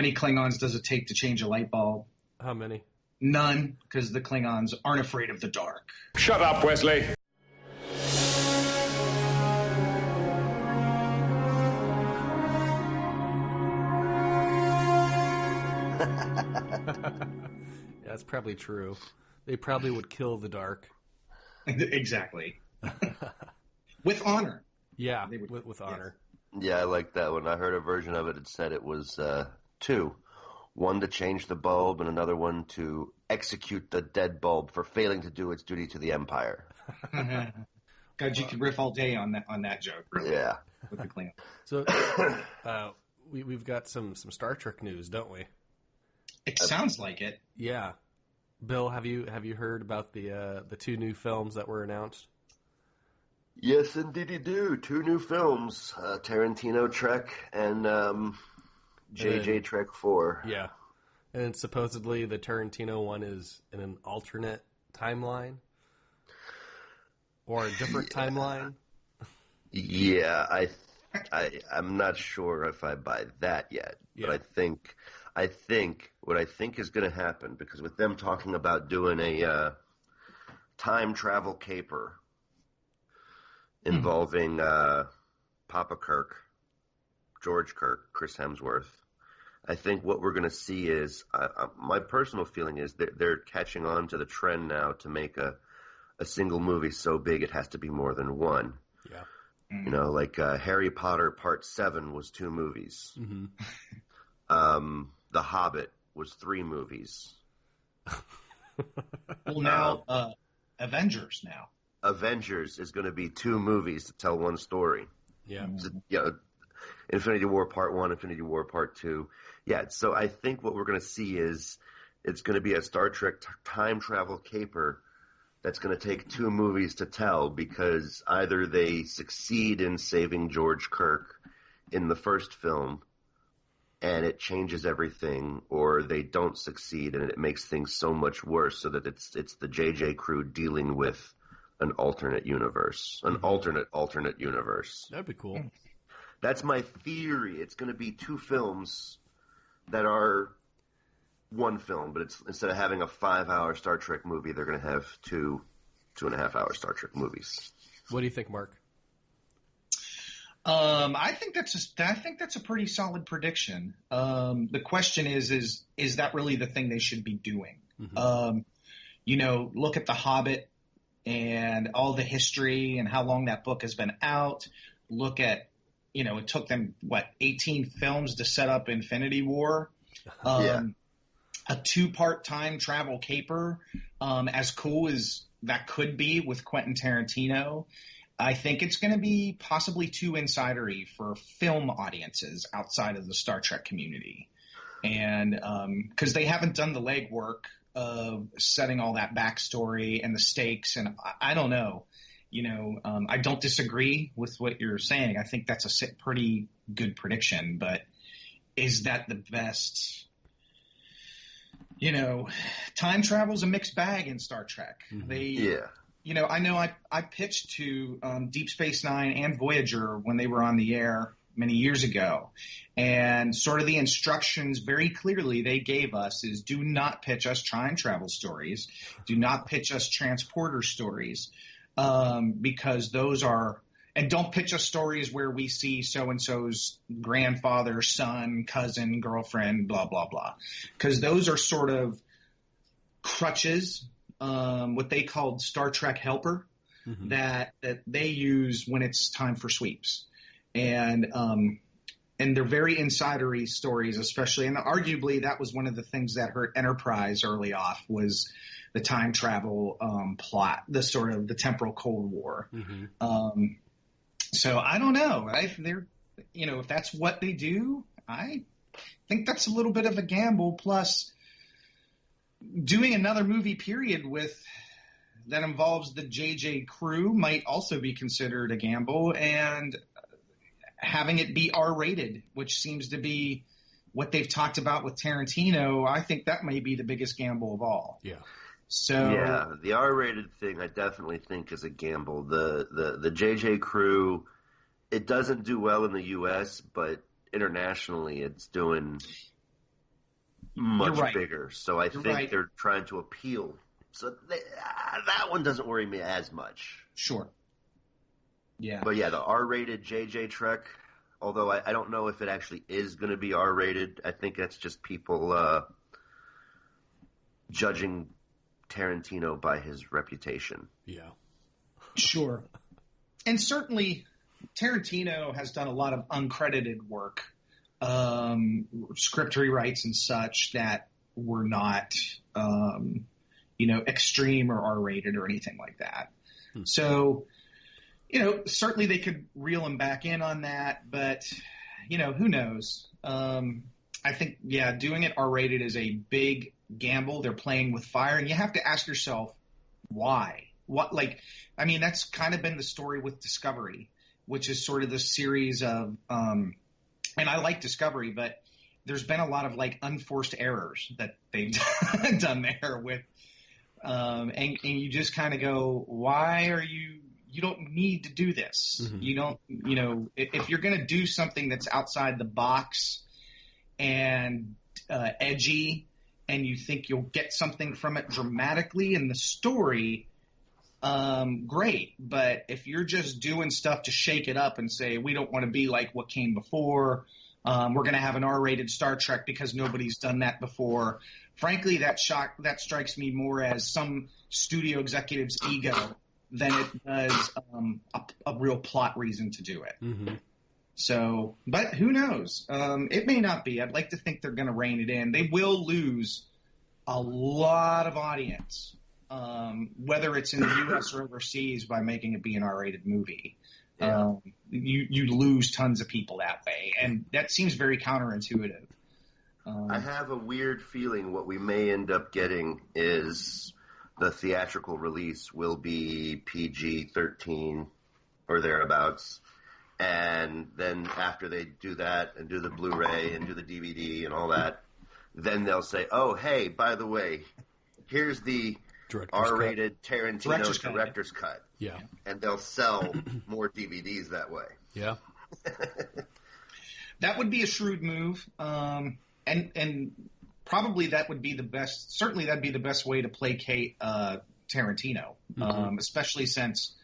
many Klingons does it take to change a light bulb? How many? None, because the Klingons aren't afraid of the dark. Shut up, Wesley. Yeah, that's probably true. They probably would kill the dark. Exactly. With honor. Yeah, with honor. Yeah, I like that one. I heard a version of it. It said it was two. One to change the bulb and another one to execute the dead bulb for failing to do its duty to the Empire. God, you could riff all day on that joke. Really, yeah. With the Klingon. So we've got some Star Trek news, don't we? It sounds like it. Yeah. Bill, have you heard about the two new films that were announced? Yes, indeed you do. Two new films, Tarantino Trek and JJ Trek 4. Yeah. And supposedly the Tarantino one is in an alternate timeline? Or a different timeline? Yeah, I'm not sure if I buy that yet. Yeah. But I think what I think is going to happen, because with them talking about doing a time travel caper involving Papa Kirk, George Kirk, Chris Hemsworth, I think what we're going to see is, my personal feeling is they're catching on to the trend now to make a single movie so big it has to be more than one. Yeah. You know, like Harry Potter Part 7 was 2 movies. Mm-hmm. The Hobbit was 3 movies. Well, now Avengers now. Avengers is going to be 2 movies to tell one story. Yeah. Infinity War Part 1, Infinity War Part 2. Yeah, so I think what we're going to see is it's going to be a Star Trek time travel caper that's going to take 2 movies to tell, because either they succeed in saving George Kirk in the first film and it changes everything, or they don't succeed and it makes things so much worse so that it's the JJ crew dealing with an alternate universe, an alternate universe. That'd be cool. That's my theory. It's going to be 2 films that are one film, but it's instead of having a 5-hour Star Trek movie, they're going to have 2.5-hour Star Trek movies. What do you think, Mark? I think that's a pretty solid prediction. The question is that really the thing they should be doing? Mm-hmm. Look at The Hobbit and all the history and how long that book has been out. Look at, it took them 18 films to set up Infinity War. A 2-part time travel caper, as cool as that could be with Quentin Tarantino, I think it's going to be possibly too insidery for film audiences outside of the Star Trek community. And because they haven't done the legwork of setting all that backstory and the stakes. And I don't know, I don't disagree with what you're saying. I think that's a pretty good prediction, but is that the best? Time travel's a mixed bag in Star Trek. Mm-hmm. I know I pitched to Deep Space Nine and Voyager when they were on the air many years ago. And sort of the instructions very clearly they gave us is do not pitch us time travel stories. Do not pitch us transporter stories because those are – and don't pitch us stories where we see so-and-so's grandfather, son, cousin, girlfriend, blah, blah, blah. Because those are sort of crutches, what they called Star Trek helper, mm-hmm. that they use when it's time for sweeps. And they're very insidery stories, especially. And arguably that was one of the things that hurt Enterprise early off was the time travel plot, the sort of the temporal Cold War. Mm-hmm. So I don't know. If that's what they do, I think that's a little bit of a gamble. Plus, doing another movie period that involves the JJ crew might also be considered a gamble, and having it be R-rated, which seems to be what they've talked about with Tarantino, I think that may be the biggest gamble of all. Yeah. So yeah, the R-rated thing I definitely think is a gamble. The JJ crew, it doesn't do well in the U.S., but internationally it's doing much right. bigger. So I think right. they're trying to appeal. So that one doesn't worry me as much. Sure. Yeah. But yeah, the R-rated JJ Trek, although I don't know if it actually is going to be R-rated. I think that's just people judging Tarantino by his reputation. Yeah. Sure. And certainly Tarantino has done a lot of uncredited work, script rewrites and such that were not, extreme or R-rated or anything like that. So, certainly they could reel him back in on that, but, who knows? I think, doing it R-rated is a big gamble. They're playing with fire, and you have to ask yourself, why? That's kind of been the story with Discovery, which is sort of the series of, and I like Discovery, but there's been a lot of unforced errors that they've done there with, and you just kind of go, why are you don't need to do this. Mm-hmm. You don't, if you're going to do something that's outside the box and edgy, and you think you'll get something from it dramatically in the story, great. But if you're just doing stuff to shake it up and say, we don't want to be like what came before, we're going to have an R-rated Star Trek because nobody's done that before. Frankly, that strikes me more as some studio executive's ego than it does a real plot reason to do it. Mm-hmm. So, but who knows? It may not be. I'd like to think they're going to rein it in. They will lose a lot of audience, whether it's in the U.S. or overseas, by making it be an R-rated movie. Yeah. You lose tons of people that way, and that seems very counterintuitive. I have a weird feeling what we may end up getting is the theatrical release will be PG-13 or thereabouts. And then after they do that and do the Blu-ray and do the DVD and all that, then they'll say, oh, hey, by the way, here's the R-rated Tarantino director's cut. Yeah. And they'll sell more DVDs that way. Yeah. That would be a shrewd move. And probably that would be the best – certainly that would be the best way to placate Tarantino, especially since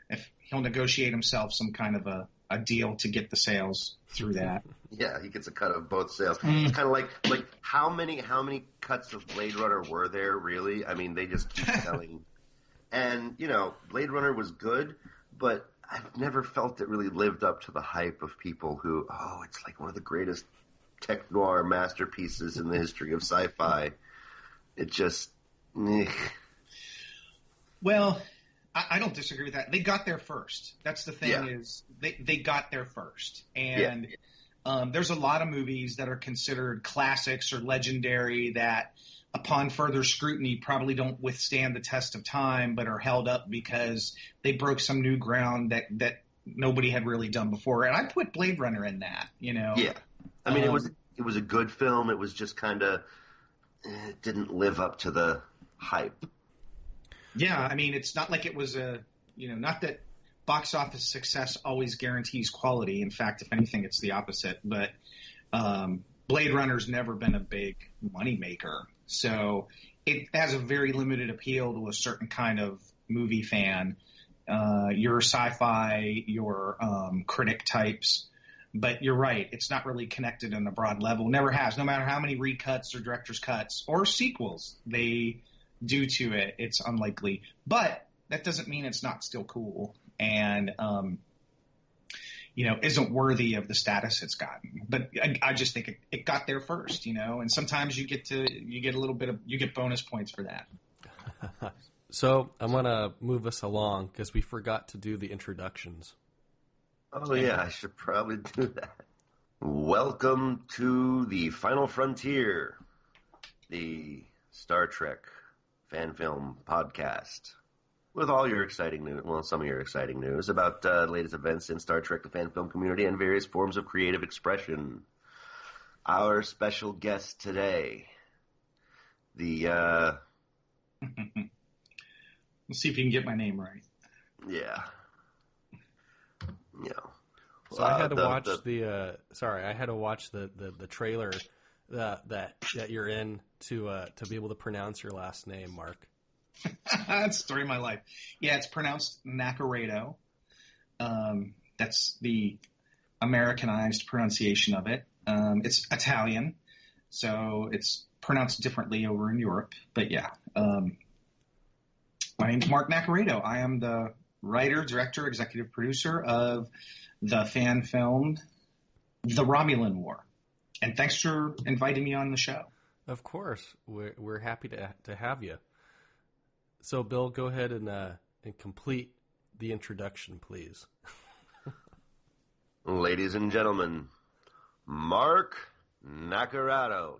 if he'll negotiate himself some kind of a deal to get the sales through that. Yeah, he gets a cut of both sales. It's kind of like how many cuts of Blade Runner were there really? I mean, they just keep selling. And, Blade Runner was good, but I've never felt it really lived up to the hype of people who, it's like one of the greatest tech noir masterpieces in the history of sci-fi. It just... Well... I don't disagree with that. They got there first. That's the thing is they got there first. And there's a lot of movies that are considered classics or legendary that upon further scrutiny probably don't withstand the test of time but are held up because they broke some new ground that nobody had really done before. And I put Blade Runner in that, Yeah. I mean, it was a good film. It was just kind of it didn't live up to the hype. Yeah, I mean, it's not like it was not that box office success always guarantees quality. In fact, if anything, it's the opposite. But Blade Runner's never been a big moneymaker. So it has a very limited appeal to a certain kind of movie fan, your sci-fi, your critic types. But you're right, it's not really connected on a broad level. Never has, no matter how many recuts or director's cuts or sequels they do to it, it's unlikely. But that doesn't mean it's not still cool and, isn't worthy of the status it's gotten. But I just think it got there first, and sometimes you get bonus points for that. So I'm going to move us along because we forgot to do the introductions. Oh, yeah, I should probably do that. Welcome to the Final Frontier, the Star Trek fan film podcast with all your exciting news, some of your exciting news about latest events in Star Trek, the fan film community, and various forms of creative expression. Our special guest today, Let's see if you can get my name right. Yeah. So I had to watch I had to watch the trailer that you're in to be able to pronounce your last name, Mark? That's the story of my life. Yeah, it's pronounced Naccarato. That's the Americanized pronunciation of it. It's Italian, so it's pronounced differently over in Europe. But yeah, my name's Mark Naccarato. I am the writer, director, executive producer of the fan film The Romulan War. And thanks for inviting me on the show. Of course, we're happy to have you. So, Bill, go ahead and complete the introduction, please. Ladies and gentlemen, Mark Naccarato.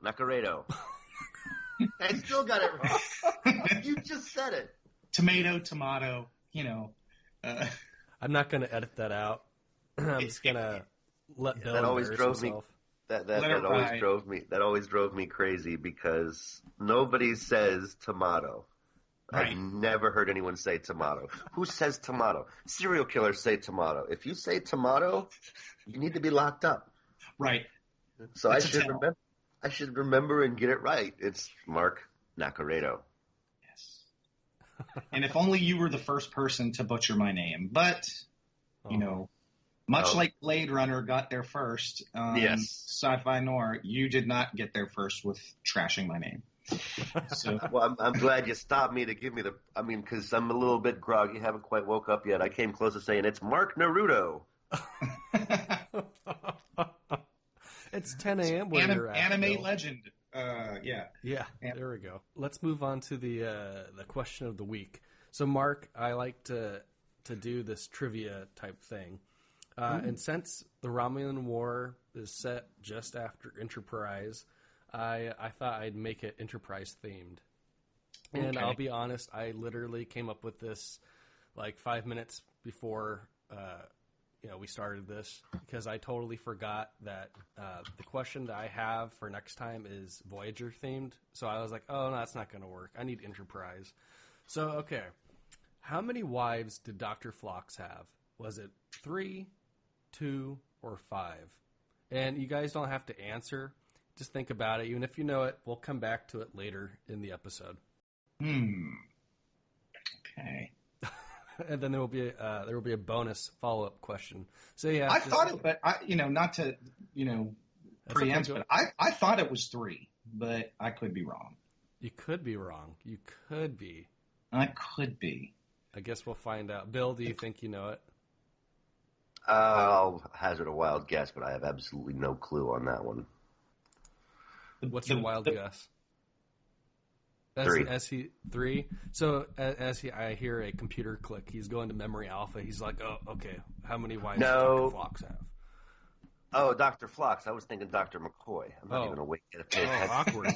I still got it wrong. You just said it. Tomato, I'm not going to edit that out. I'm just going to let Bill that always drove himself. That always drove me crazy because nobody says tomato. Right. I've never heard anyone say tomato. Who says tomato? Serial killers say tomato. If you say tomato, you need to be locked up. Right. So I should remember and get it right. It's Mark Naccarato. Yes. And if only you were the first person to butcher my name. But, much like Blade Runner got there first, yes. Sci-Fi Noir, you did not get there first with trashing my name. So, well, I'm glad you stopped me to give me because I'm a little bit groggy, haven't quite woke up yet. I came close to saying it's Mark Naruto. It's 10 a.m. where you're at. Anime legend. Yeah. There we go. Let's move on to the question of the week. So, Mark, I like to do this trivia type thing. And since the Romulan War is set just after Enterprise, I thought I'd make it Enterprise themed. And I'll be honest, I literally came up with this like 5 minutes before we started this because I totally forgot that the question that I have for next time is Voyager themed. So I was like, oh, no, that's not going to work. I need Enterprise. So, okay. How many wives did Dr. Phlox have? Was it 3, 2, or 5? And you guys don't have to answer. Just think about it. Even if you know it, we'll come back to it later in the episode. Okay. And then there will be a bonus follow-up question. So yeah, I thought it, but not to preempt, okay, but I thought it was 3, but I could be wrong. You could be wrong. You could be. I could be. I guess we'll find out. Bill, do you think you know it? I'll hazard a wild guess, but I have absolutely no clue on that one. What's your wild guess? 3. 3. So I hear a computer click. He's going to memory alpha. He's like, oh, okay. How many wives does Dr. Phlox have? Oh, Dr. Phlox. I was thinking Dr. McCoy. I'm not even awake yet. Awkward.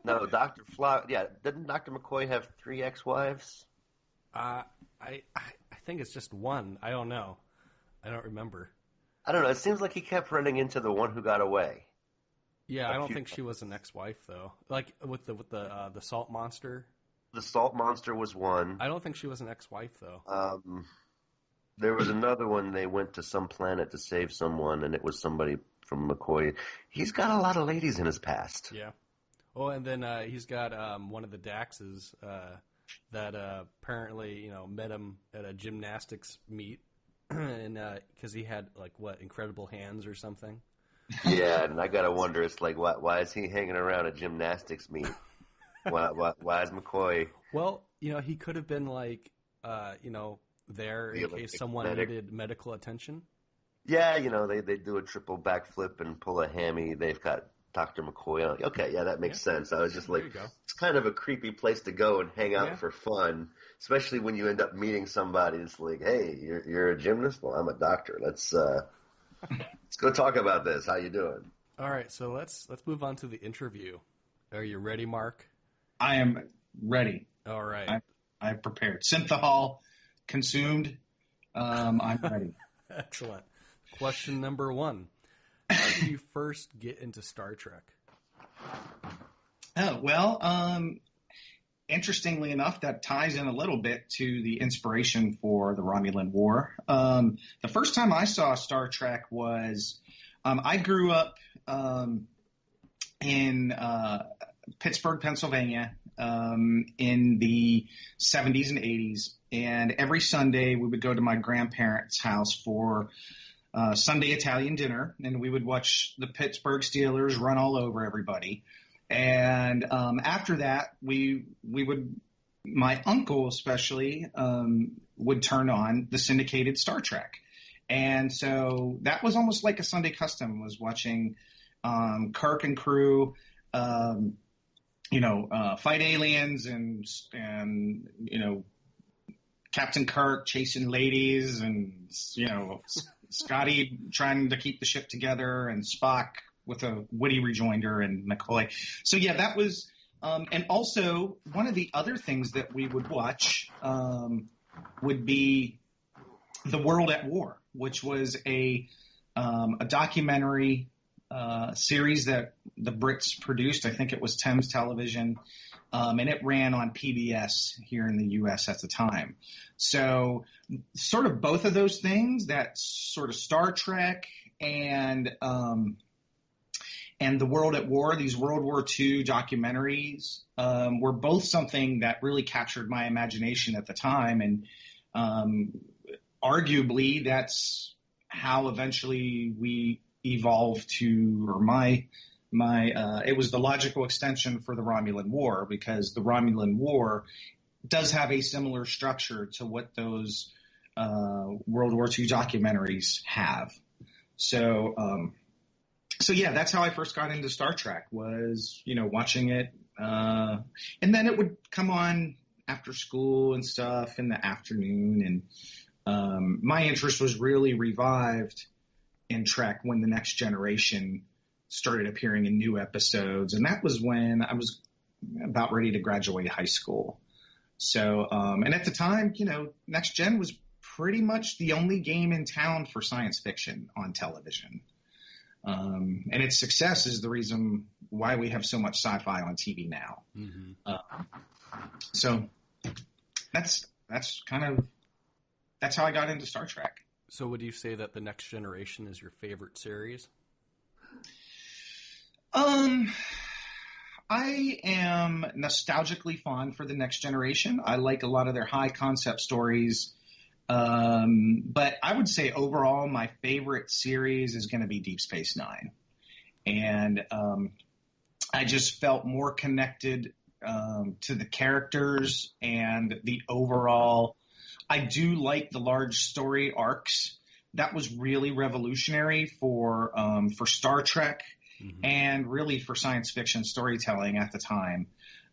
No, Dr. Phlox. Yeah, didn't Dr. McCoy have 3 ex-wives? I think it's just 1. I don't know. I don't remember. I don't know. It seems like he kept running into the one who got away. Yeah, I don't think she was an ex-wife though. Like with the salt monster. The salt monster was 1. I don't think she was an ex-wife though. There was another one. They went to some planet to save someone, and it was somebody from McCoy. He's got a lot of ladies in his past. Yeah. Oh, and then he's got one of the Daxes that apparently met him at a gymnastics meet, and because he had incredible hands or something. Yeah, and I gotta wonder, it's like, why is he hanging around a gymnastics meet? Why is McCoy? Well, he could have been there in case someone needed medical attention. Yeah, they do a triple backflip and pull a hammy. They've got Dr. McCoy on. Okay, yeah, that makes sense. I was just like, it's kind of a creepy place to go and hang out for fun, especially when you end up meeting somebody. It's like, hey, you're a gymnast? Well, I'm a doctor. Let's go talk about this. How you doing? All right, so let's move on to the interview. Are you ready, Mark? I am ready. All right. I've prepared. Synthahol consumed. I'm ready. Excellent. Question number 1. How did you first get into Star Trek? Oh, well, interestingly enough, that ties in a little bit to the inspiration for the Romulan War. The first time I saw Star Trek was I grew up in Pittsburgh, Pennsylvania, in the 70s and 80s. And every Sunday we would go to my grandparents' house for Sunday Italian dinner, and we would watch the Pittsburgh Steelers run all over everybody. And after that, we would, my uncle especially, would turn on the syndicated Star Trek. And so that was almost like a Sunday custom, was watching Kirk and crew, fight aliens and Captain Kirk chasing ladies and, Scotty trying to keep the ship together and Spock with a witty rejoinder and McCoy. So yeah, that was, and also one of the other things that we would watch would be The World at War, which was a documentary series that the Brits produced. I think it was Thames Television, and it ran on PBS here in the U.S. at the time. So sort of both of those things, that sort of Star Trek and The World at War, these World War II documentaries, were both something that really captured my imagination at the time. And arguably, that's how eventually we evolved to, or it was the logical extension for the Romulan War, because the Romulan War does have a similar structure to what those World War II documentaries have. So yeah, that's how I first got into Star Trek, was, watching it. And then it would come on after school and stuff in the afternoon. And my interest was really revived in Trek when The Next Generation started appearing in new episodes. And that was when I was about ready to graduate high school. So, and at the time, Next Gen was pretty much the only game in town for science fiction on television. And its success is the reason why we have so much sci-fi on TV now. Mm-hmm. So that's how I got into Star Trek. So would you say that The Next Generation is your favorite series? I am nostalgically fond for The Next Generation. I like a lot of their high concept stories. But I would say overall my favorite series is going to be Deep Space Nine. And I just felt more connected to the characters and the overall. I do like the large story arcs. That was really revolutionary for Star Trek. Mm-hmm. And really for science fiction storytelling at the time,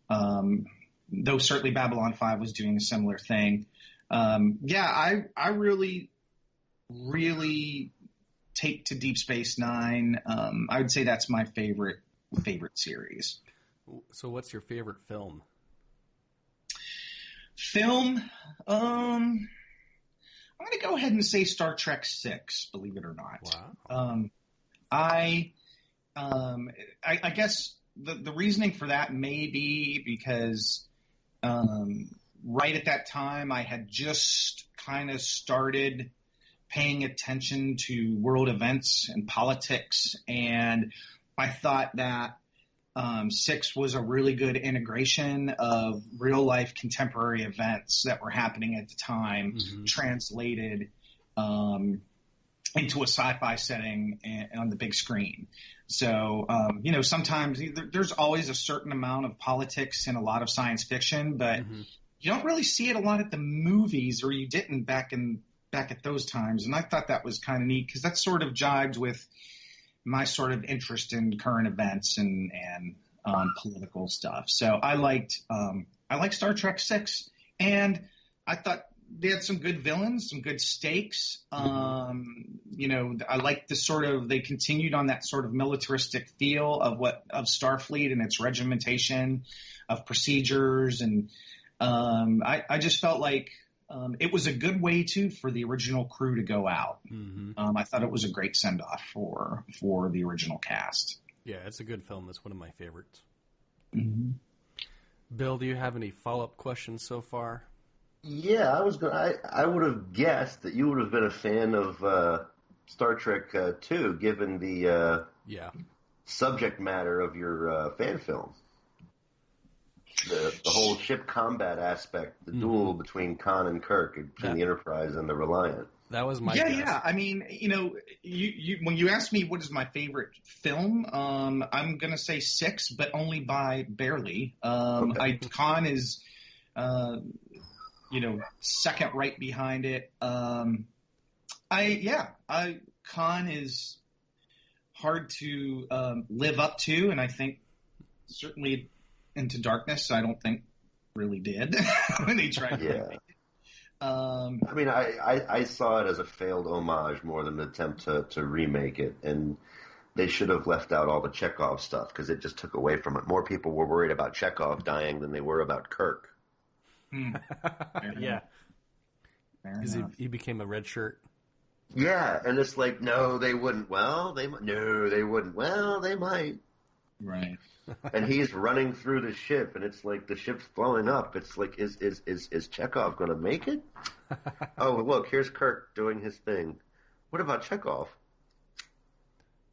though certainly Babylon 5 was doing a similar thing. I really, really take to Deep Space Nine. I would say that's my favorite series. So what's your favorite film? I'm going to go ahead and say Star Trek 6, believe it or not. Wow. I guess the reasoning for that may be because right at that time I had just kind of started paying attention to world events and politics, and I thought that 6 was a really good integration of real life contemporary events that were happening at the time, mm-hmm. translated into a sci-fi setting on the big screen. So, sometimes there's always a certain amount of politics in a lot of science fiction, but mm-hmm. you don't really see it a lot at the movies, or you didn't back at those times. And I thought that was kind of neat because that sort of jibed with my sort of interest in current events and political stuff. So I liked Star Trek 6, and I thought they had some good villains, some good stakes. I liked they continued on that sort of militaristic feel of Starfleet and its regimentation of procedures. And I just felt like it was a good way for the original crew to go out. Mm-hmm. I thought it was a great send off for the original cast. Yeah, it's a good film. It's one of my favorites. Mm-hmm. Bill, do you have any follow-up questions so far? Yeah, I would have guessed that you would have been a fan of Star Trek 2, given the subject matter of your fan film. The whole ship combat aspect, the duel between Khan and Kirk, between the Enterprise and the Reliant. That was my guess. Yeah. I mean, you when you ask me what is my favorite film, I'm gonna say 6, but only by barely. Khan is, second right behind it. Khan is hard to live up to, and I think certainly Into Darkness, I don't think really did when they tried to remake it. I mean, I saw it as a failed homage more than an attempt to remake it, and they should have left out all the Chekhov stuff because it just took away from it. More people were worried about Chekhov dying than they were about Kirk. Yeah. Because he became a red shirt. Yeah, and it's like, no, they wouldn't. Well, they wouldn't. Well, they might. Right. And he's running through the ship, and it's like the ship's blowing up. It's like, is Chekhov going to make it? Oh, look, here's Kirk doing his thing. What about Chekhov?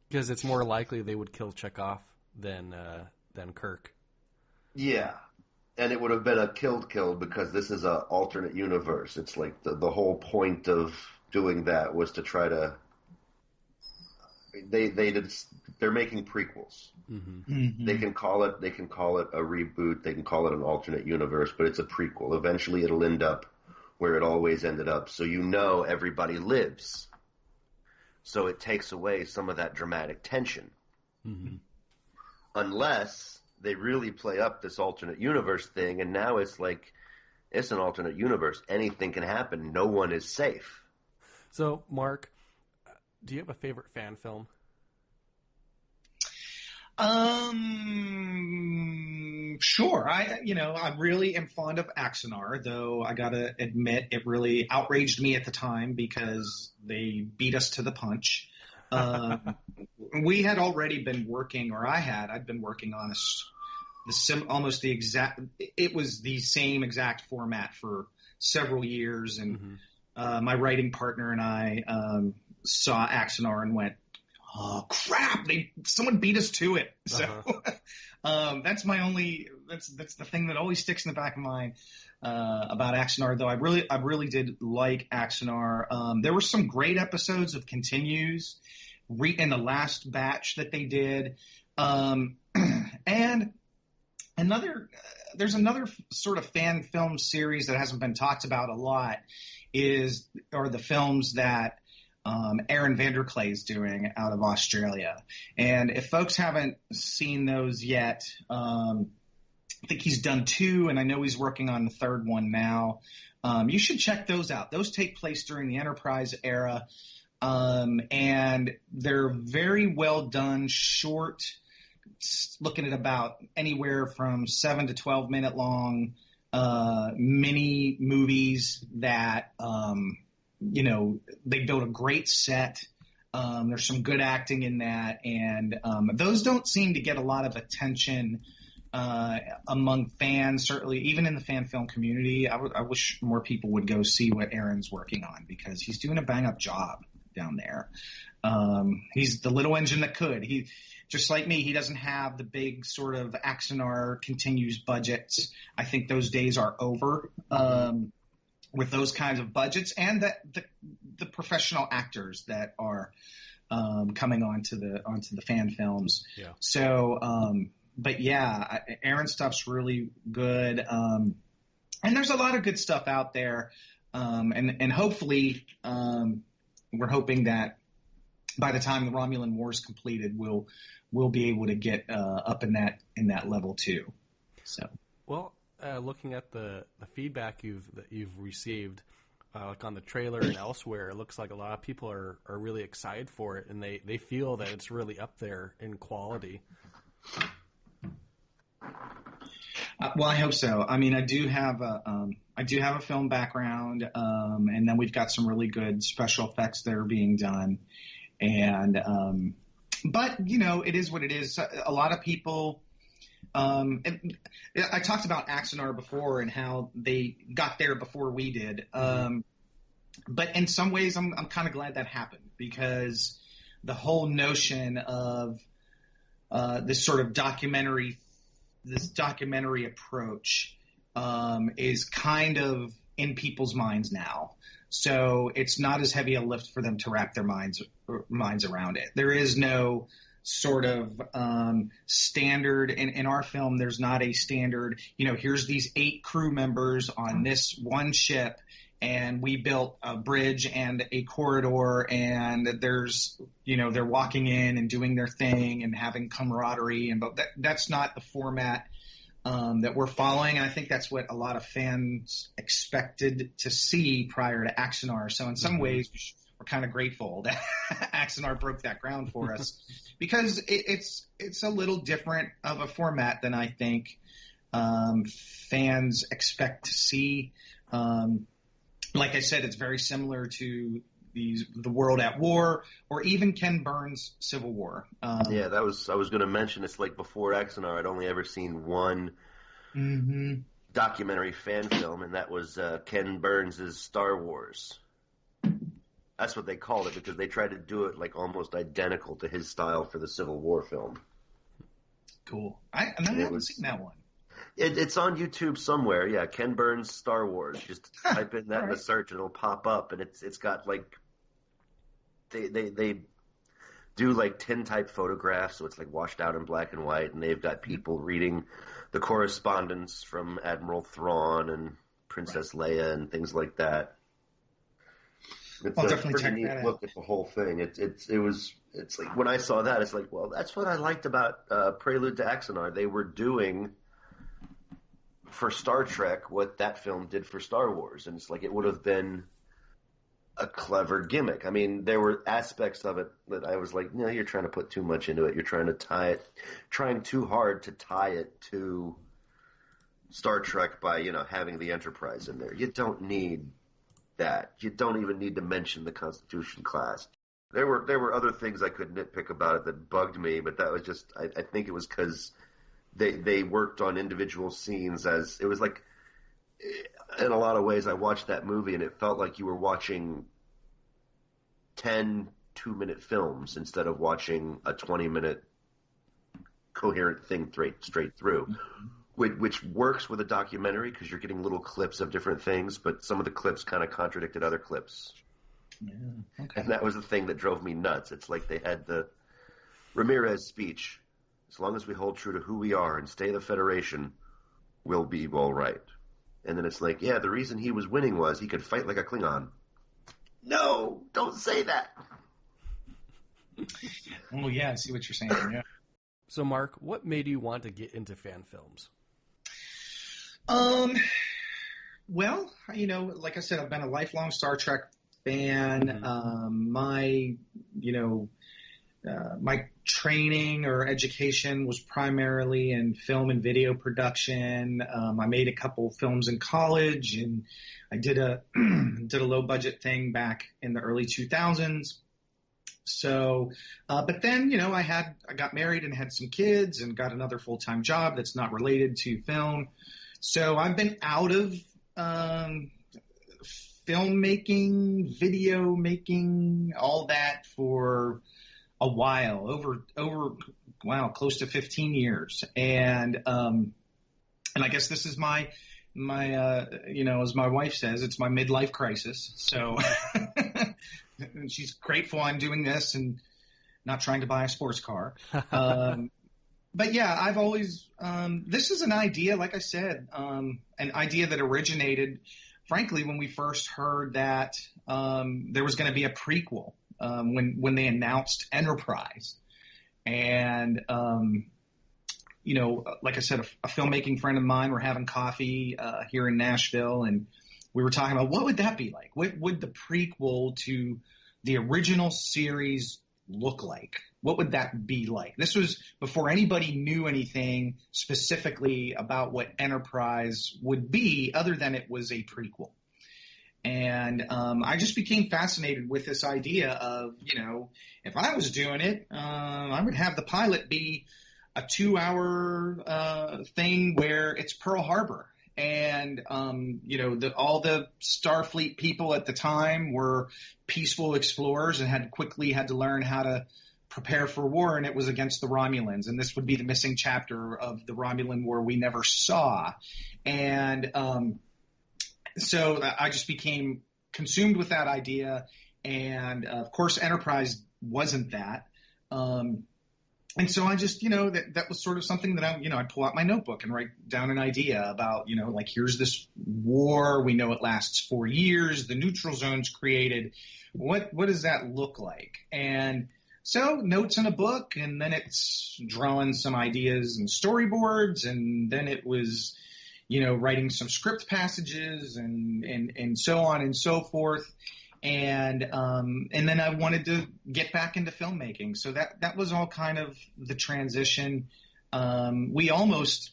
Because it's more likely they would kill Chekhov than Kirk. Yeah. And it would have been a killed because this is an alternate universe. It's like the whole point of doing that was to try to. They're making prequels. Mm-hmm. Mm-hmm. They can call it a reboot. They can call it an alternate universe, but it's a prequel. Eventually, it'll end up where it always ended up. So everybody lives. So it takes away some of that dramatic tension. Mm-hmm. Unless they really play up this alternate universe thing, and now it's like it's an alternate universe. Anything can happen. No one is safe. So, Mark, do you have a favorite fan film? Sure. I really am fond of Axanar, though I gotta admit it really outraged me at the time because they beat us to the punch. We had already been working, or I'd been working on it was the same exact format for several years, and my writing partner and I saw Axanar and went, oh crap! Someone beat us to it. So that's the thing that always sticks in the back of my mind about Axanar. Though I really did like Axanar. There were some great episodes of Continues in the last batch that they did, and there's another sort of fan film series that hasn't been talked about a lot are the films that Aaron Vanderklay is doing out of Australia. And if folks haven't seen those yet, I think he's done 2, and I know he's working on the 3rd one now. You should check those out. Those take place during the Enterprise era, and they're very well done, short, looking at about anywhere from 7 to 12 minute long mini movies that they build a great set. There's some good acting in that, and those don't seem to get a lot of attention among fans, certainly even in the fan film community. I wish more people would go see what Aaron's working on because he's doing a bang-up job down there. He's the little engine that could. He, just like me, he doesn't have the big sort of Axanar Continues budgets. I think those days are over. With those kinds of budgets and the professional actors that are coming onto the fan films. Yeah. So, but yeah, Aaron's stuff's really good, and there's a lot of good stuff out there, and hopefully, we're hoping that by the time the Romulan War is completed, we'll be able to get up in that level too. So well. Looking at the feedback that you've received, like on the trailer and elsewhere, it looks like a lot of people are really excited for it, and they feel that it's really up there in quality. Well, I hope so. I mean, I do have a film background, and then we've got some really good special effects that are being done, and but it is what it is. A lot of people. And I talked about Axanar before and how they got there before we did. But in some ways, I'm kind of glad that happened because the whole notion of this sort of documentary approach is kind of in people's minds now. So it's not as heavy a lift for them to wrap their minds around it. There is no sort of standard in our film. There's not a standard, here's these 8 crew members on this one ship, and we built a bridge and a corridor, and there's, they're walking in and doing their thing and having camaraderie, but that's not the format that we're following. And I think that's what a lot of fans expected to see prior to Axanar. So in some ways, we're kind of grateful that Axanar broke that ground for us, because it's a little different of a format than I think fans expect to see. Like I said, it's very similar to the World at War, or even Ken Burns' Civil War. I was going to mention, it's like before Axanar, I'd only ever seen one documentary fan film, and that was Ken Burns' Star Wars. That's what they called it, because they tried to do it like almost identical to his style for the Civil War film. Cool. I haven't seen that one. It's on YouTube somewhere. Yeah, Ken Burns' Star Wars. Just type in that in the search, and it'll pop up. And it's got like they do like tintype photographs, so it's like washed out in black and white. And they've got people reading the correspondence from Admiral Thrawn and Princess Leia and things like that. It's I'll a definitely pretty neat look at the whole thing. It's like when I saw that, it's like, well, that's what I liked about Prelude to Axanar. They were doing for Star Trek what that film did for Star Wars, and it's like it would have been a clever gimmick. I mean, there were aspects of it that I was like, no, you're trying to put too much into it. You're trying too hard to tie it to Star Trek by, having the Enterprise in there. You don't need that. You don't even need to mention the Constitution class. There were other things I could nitpick about it that bugged me, but that was just, I think it was because they worked on individual scenes as it was like, in a lot of ways I watched that movie and it felt like you were watching 10 2-minute films instead of watching a 20-minute coherent thing straight through, which works with a documentary because you're getting little clips of different things, but some of the clips kind of contradicted other clips. Yeah, okay. And that was the thing that drove me nuts. It's like they had the Ramirez speech. As long as we hold true to who we are and stay the Federation, we'll be all right. And then it's like, yeah, the reason he was winning was he could fight like a Klingon. No, don't say that. Oh, yeah, I see what you're saying. Yeah. So, Mark, what made you want to get into fan films? Well, like I said, I've been a lifelong Star Trek fan. My training or education was primarily in film and video production. I made a couple films in college, and I did a low budget thing back in the early 2000s. So, but then, I got married and had some kids and got another full-time job that's not related to film. So I've been out of filmmaking, video making, all that for a while, close to 15 years. And I guess this is my as my wife says, it's my midlife crisis. So and she's grateful I'm doing this and not trying to buy a sports car. But yeah, I've always, this is an idea, like I said, an idea that originated, frankly, when we first heard that there was going to be a prequel. When they announced Enterprise. And, like I said, a filmmaking friend of mine, we're having coffee here in Nashville, and we were talking about what would that be like? What would the prequel to the original series look like? What would that be like? This was before anybody knew anything specifically about what Enterprise would be, other than it was a prequel. And I just became fascinated with this idea of, if I was doing it, I would have the pilot be a 2-hour thing where it's Pearl Harbor. And, all the Starfleet people at the time were peaceful explorers and had to learn how to prepare for war, and it was against the Romulans, and this would be the missing chapter of the Romulan War we never saw. And so I just became consumed with that idea, and of course Enterprise wasn't that. And so I just, that was sort of something that I'd pull out my notebook and write down an idea about, like, here's this war. We know it lasts 4 years. The neutral zone's created. What does that look like? And so notes in a book, and then it's drawing some ideas and storyboards, and then it was, writing some script passages and so on and so forth. And then I wanted to get back into filmmaking. So that was all kind of the transition. I almost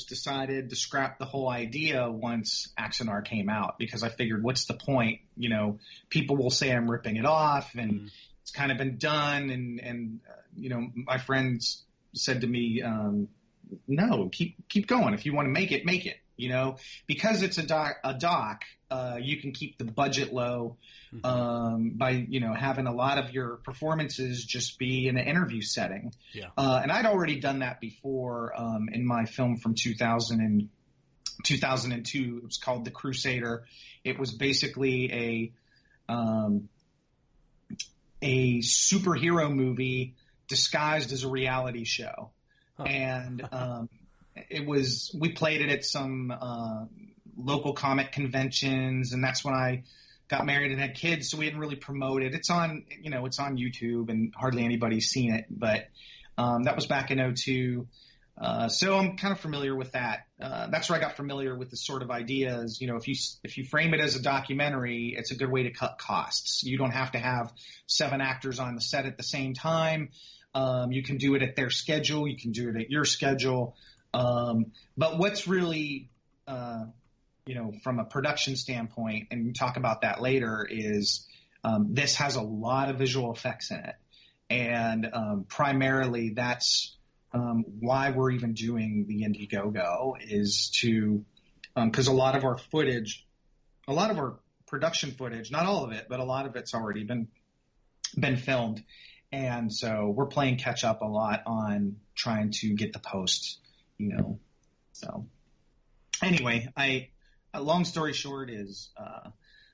decided to scrap the whole idea once Axanar came out, because I figured, what's the point? People will say I'm ripping it off, and it's kind of been done. And my friends said to me, no, keep going. If you want to make it, because it's a doc, you can keep the budget low, by, having a lot of your performances just be in an interview setting. Yeah. And I'd already done that before, in my film from 2002. It was called The Crusader. It was basically a superhero movie disguised as a reality show. Huh. And, we played it at some local comic conventions, and that's when I got married and had kids, so we didn't really promote it. It's on YouTube, and hardly anybody's seen it, but that was back in 2002. So I'm kind of familiar with that. That's where I got familiar with the sort of ideas. If you frame it as a documentary, it's a good way to cut costs. You don't have to have 7 actors on the set at the same time. You can do it at their schedule. You can do it at your schedule. But what's really, from a production standpoint, and we talk about that later, is this has a lot of visual effects in it. And primarily that's why we're even doing the Indiegogo, is to because a lot of our production footage, not all of it, but a lot of it's already been filmed. And so we're playing catch up a lot on trying to get the post. So anyway, long story short is,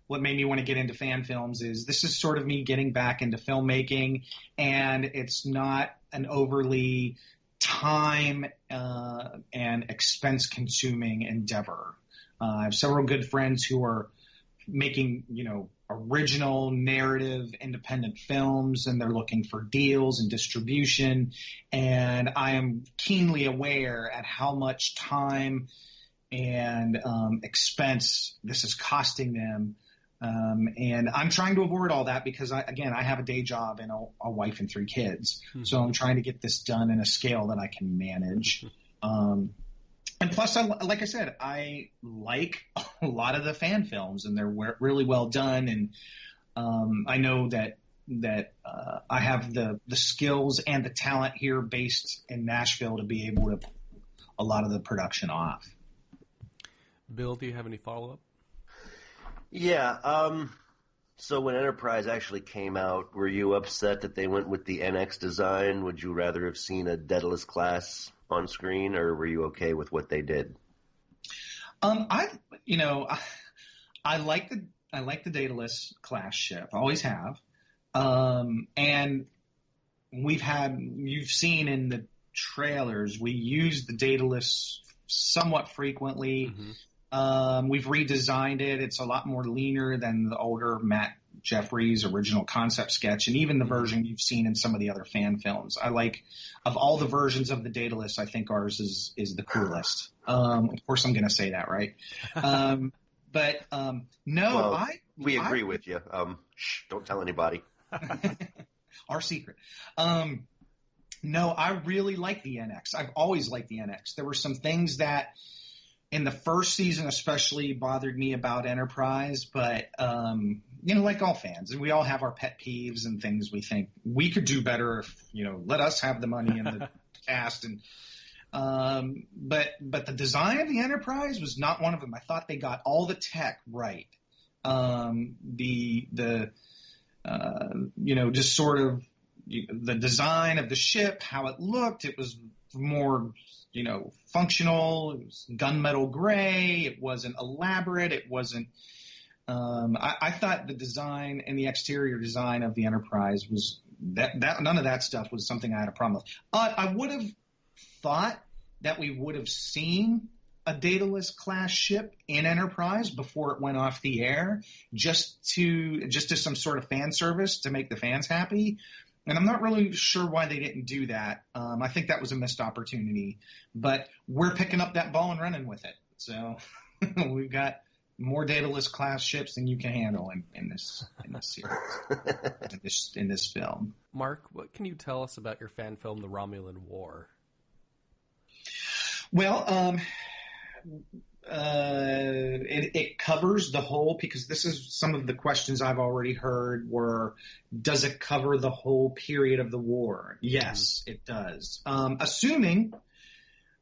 what made me want to get into fan films is this is sort of me getting back into filmmaking, and it's not an overly time, and expense consuming endeavor. I have several good friends who are making, original narrative independent films, and they're looking for deals and distribution. And I am keenly aware at how much time and expense this is costing them. And I'm trying to avoid all that because I have a day job and a wife and 3 kids. Mm-hmm. So I'm trying to get this done in a scale that I can manage. And plus, like I said, I like a lot of the fan films, and they're really well done. And I know that I have the skills and the talent here based in Nashville to be able to pull a lot of the production off. Bill, do you have any follow-up? Yeah. So when Enterprise actually came out, were you upset that they went with the NX design? Would you rather have seen a Daedalus class on screen, or were you okay with what they did? I like the Daedalus class ship. Always have. And you've seen in the trailers, we use the Daedalus somewhat frequently. Mm-hmm. We've redesigned it. It's a lot more leaner than the older Matt Jeffries original concept sketch, and even the version you've seen in some of the other fan films. Of all the versions of the Daedalus, I think ours is the coolest. Of course, I'm going to say that, right? We agree with you. Don't tell anybody. Our secret. No, I really like the NX. I've always liked the NX. There were some things that in the first season especially bothered me about Enterprise, but like all fans, we all have our pet peeves and things we think we could do better if, let us have the money and the cast. And but the design of the Enterprise was not one of them. I thought they got all the tech right. The just sort of the design of the ship, how it looked. It was more, functional. It was gunmetal gray. It wasn't elaborate. It wasn't. I thought the design and the exterior design of the Enterprise was that none of that stuff was something I had a problem with. I would have thought that we would have seen a Daedalus class ship in Enterprise before it went off the air, just as some sort of fan service to make the fans happy. And I'm not really sure why they didn't do that. I think that was a missed opportunity, but we're picking up that ball and running with it. So we've got more Daedalus class ships than you can handle in this series, in this film. Mark, what can you tell us about your fan film, The Romulan War? Well, it covers the whole, because this is some of the questions I've already heard were, does it cover the whole period of the war? Yes, it does. Assuming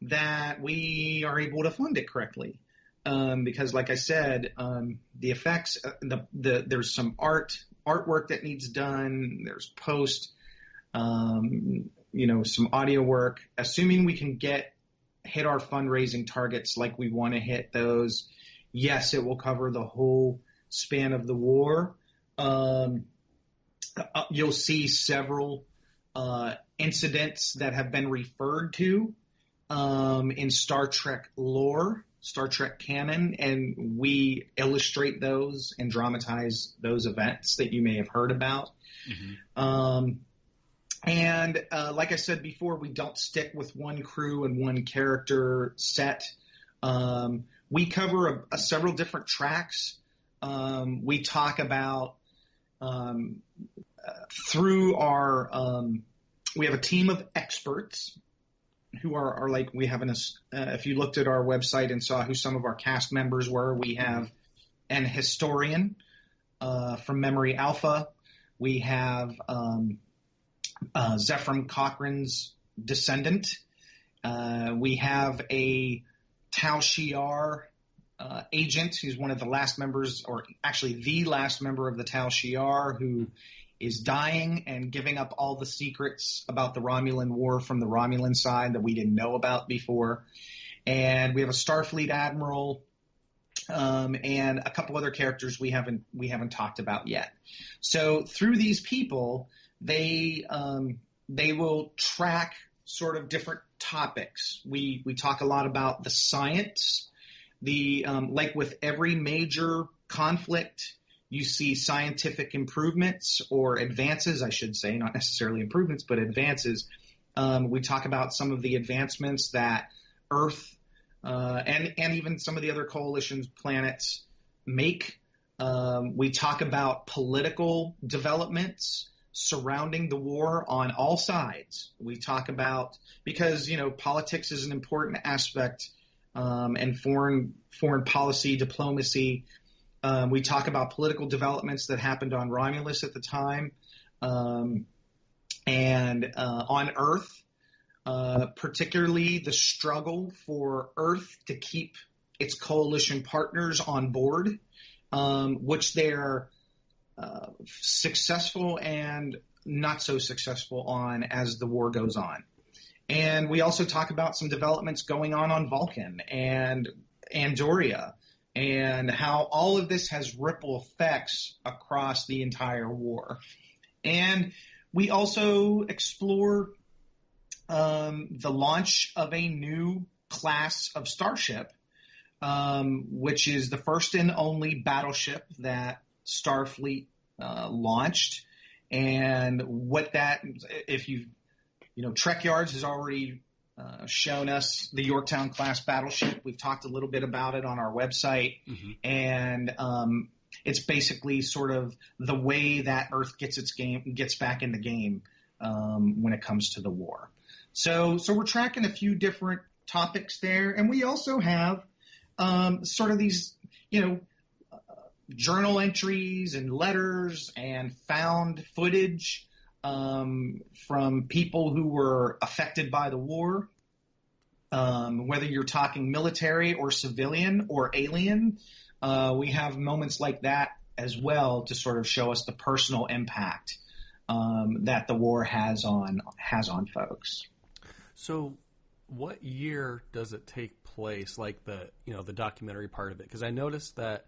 that we are able to fund it correctly. Because like I said, the effects, there's some artwork that needs done. There's post, some audio work. Assuming we can hit our fundraising targets like we want to hit those, yes, it will cover the whole span of the war. You'll see several incidents that have been referred to in Star Trek lore, Star Trek canon, and we illustrate those and dramatize those events that you may have heard about. Mm-hmm. And like I said before, we don't stick with one crew and one character set. We cover several different tracks. We talk about through our we have a team of experts who are like, we have if you looked at our website and saw who some of our cast members were, we have an historian from Memory Alpha. We have Zephram Cochrane's descendant. We have a Tal Shiar agent who's one of the last members, or actually the last member of the Tal Shiar, who is dying and giving up all the secrets about the Romulan War from the Romulan side that we didn't know about before. And we have a Starfleet admiral and a couple other characters we haven't talked about yet. So through these people, they will track sort of different topics. We talk a lot about the science. Like with every major conflict, you see scientific improvements or advances, I should say, not necessarily improvements, but advances. We talk about some of the advancements that Earth and even some of the other coalition's planets make. We talk about political developments surrounding the war on all sides. We talk about, because, politics is an important aspect, and foreign policy, diplomacy. We talk about political developments that happened on Romulus at the time, and on Earth, particularly the struggle for Earth to keep its coalition partners on board, which they're successful and not so successful on as the war goes on. And we also talk about some developments going on Vulcan and Andoria, and how all of this has ripple effects across the entire war. And we also explore the launch of a new class of starship, which is the first and only battleship that Starfleet launched. And what that, if Trek Yards has already shown us the Yorktown class battleship. We've talked a little bit about it on our website, mm-hmm. and it's basically sort of the way that Earth gets back in the game when it comes to the war. So we're tracking a few different topics there, and we also have sort of these journal entries and letters and found footage from people who were affected by the war, whether you're talking military or civilian or alien. We have moments like that as well to sort of show us the personal impact that the war has on folks. So, what year does it take place? Like the documentary part of it, because I noticed that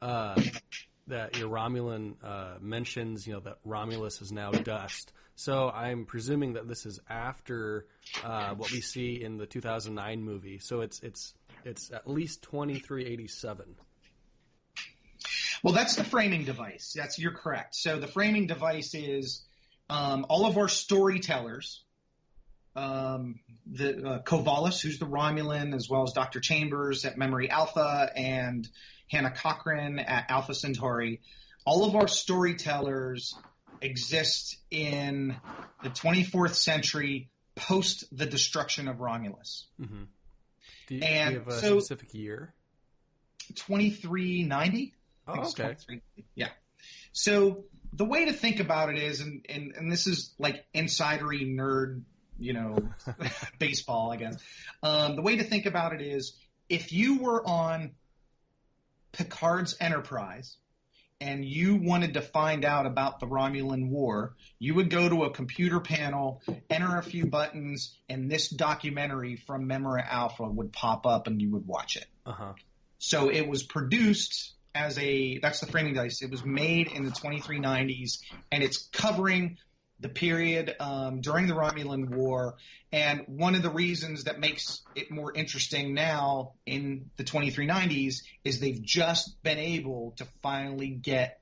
that your Romulan mentions that Romulus is now dust. So I'm presuming that this is after what we see in the 2009 movie. So it's at least 2387. Well, that's the framing device. You're correct. So the framing device is all of our storytellers, the Kovalis, who's the Romulan, as well as Dr. Chambers at Memory Alpha and Hannah Cochran at Alpha Centauri. All of our storytellers exist in the 24th century post the destruction of Romulus. Mm-hmm. Do you have a specific year? 2390. Oh, okay. Yeah. So the way to think about it is, and this is like insidery nerd, baseball, I guess. The way to think about it is, if you were on Picard's Enterprise and you wanted to find out about the Romulan War, you would go to a computer panel, enter a few buttons, and this documentary from Memory Alpha would pop up and you would watch it. Uh-huh. So it was produced that's the framing device. It was made in the 2390s, and it's covering the period during the Romulan War. And one of the reasons that makes it more interesting now in the 2390s is they've just been able to finally get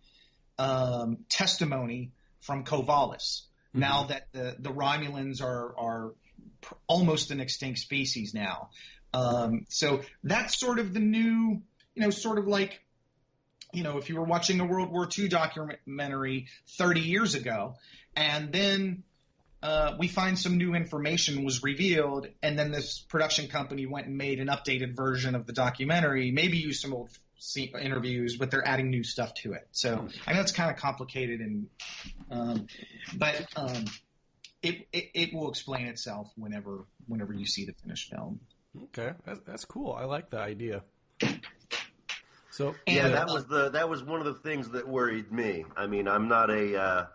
testimony from Kovalis. Mm-hmm. Now that the Romulans are almost an extinct species now. So that's sort of the new, sort of like, if you were watching a World War II documentary 30 years ago, and then we find some new information was revealed, and then this production company went and made an updated version of the documentary, maybe used some old interviews, but they're adding new stuff to it. So I know it's kind of complicated, but it will explain itself whenever you see the finished film. Okay, that's cool. I like the idea. So yeah, that was one of the things that worried me. I mean, I'm not a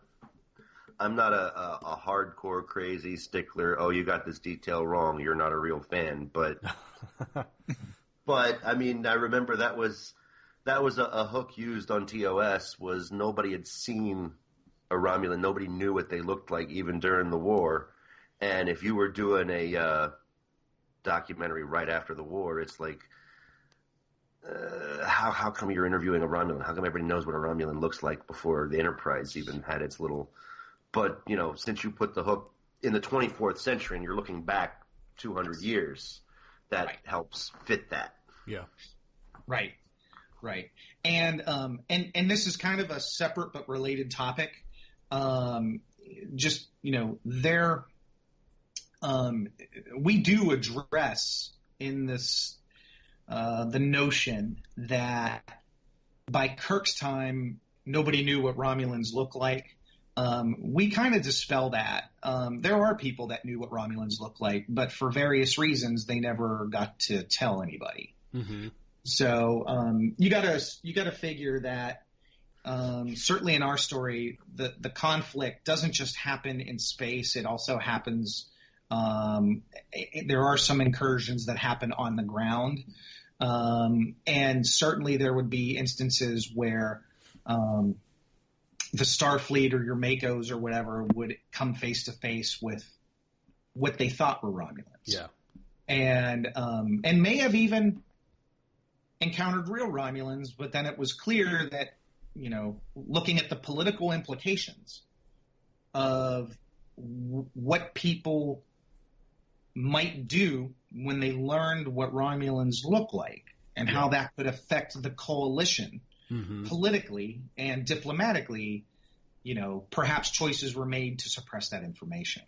hardcore crazy stickler. Oh, you got this detail wrong. You're not a real fan. But I mean, I remember that was a hook used on TOS. Was nobody had seen a Romulan. Nobody knew what they looked like even during the war. And if you were doing a documentary right after the war, it's like, how come you're interviewing a Romulan? How come everybody knows what a Romulan looks like before the Enterprise even had its little? But since you put the hook in the 24th century and you're looking back 200 years, that helps fit that. Yeah. Right. And this is kind of a separate but related topic. We do address in this the notion that by Kirk's time, nobody knew what Romulans look like. We kind of dispel that. There are people that knew what Romulans look like, but for various reasons, they never got to tell anybody. Mm-hmm. So you gotta figure that certainly in our story, the conflict doesn't just happen in space. It also happens. There are some incursions that happen on the ground. And certainly there would be instances where the Starfleet or your Makos or whatever would come face to face with what they thought were Romulans. Yeah. And may have even encountered real Romulans, but then it was clear that, looking at the political implications of what people might do when they learned what Romulans look like and how that could affect the coalition politically and diplomatically, perhaps choices were made to suppress that information.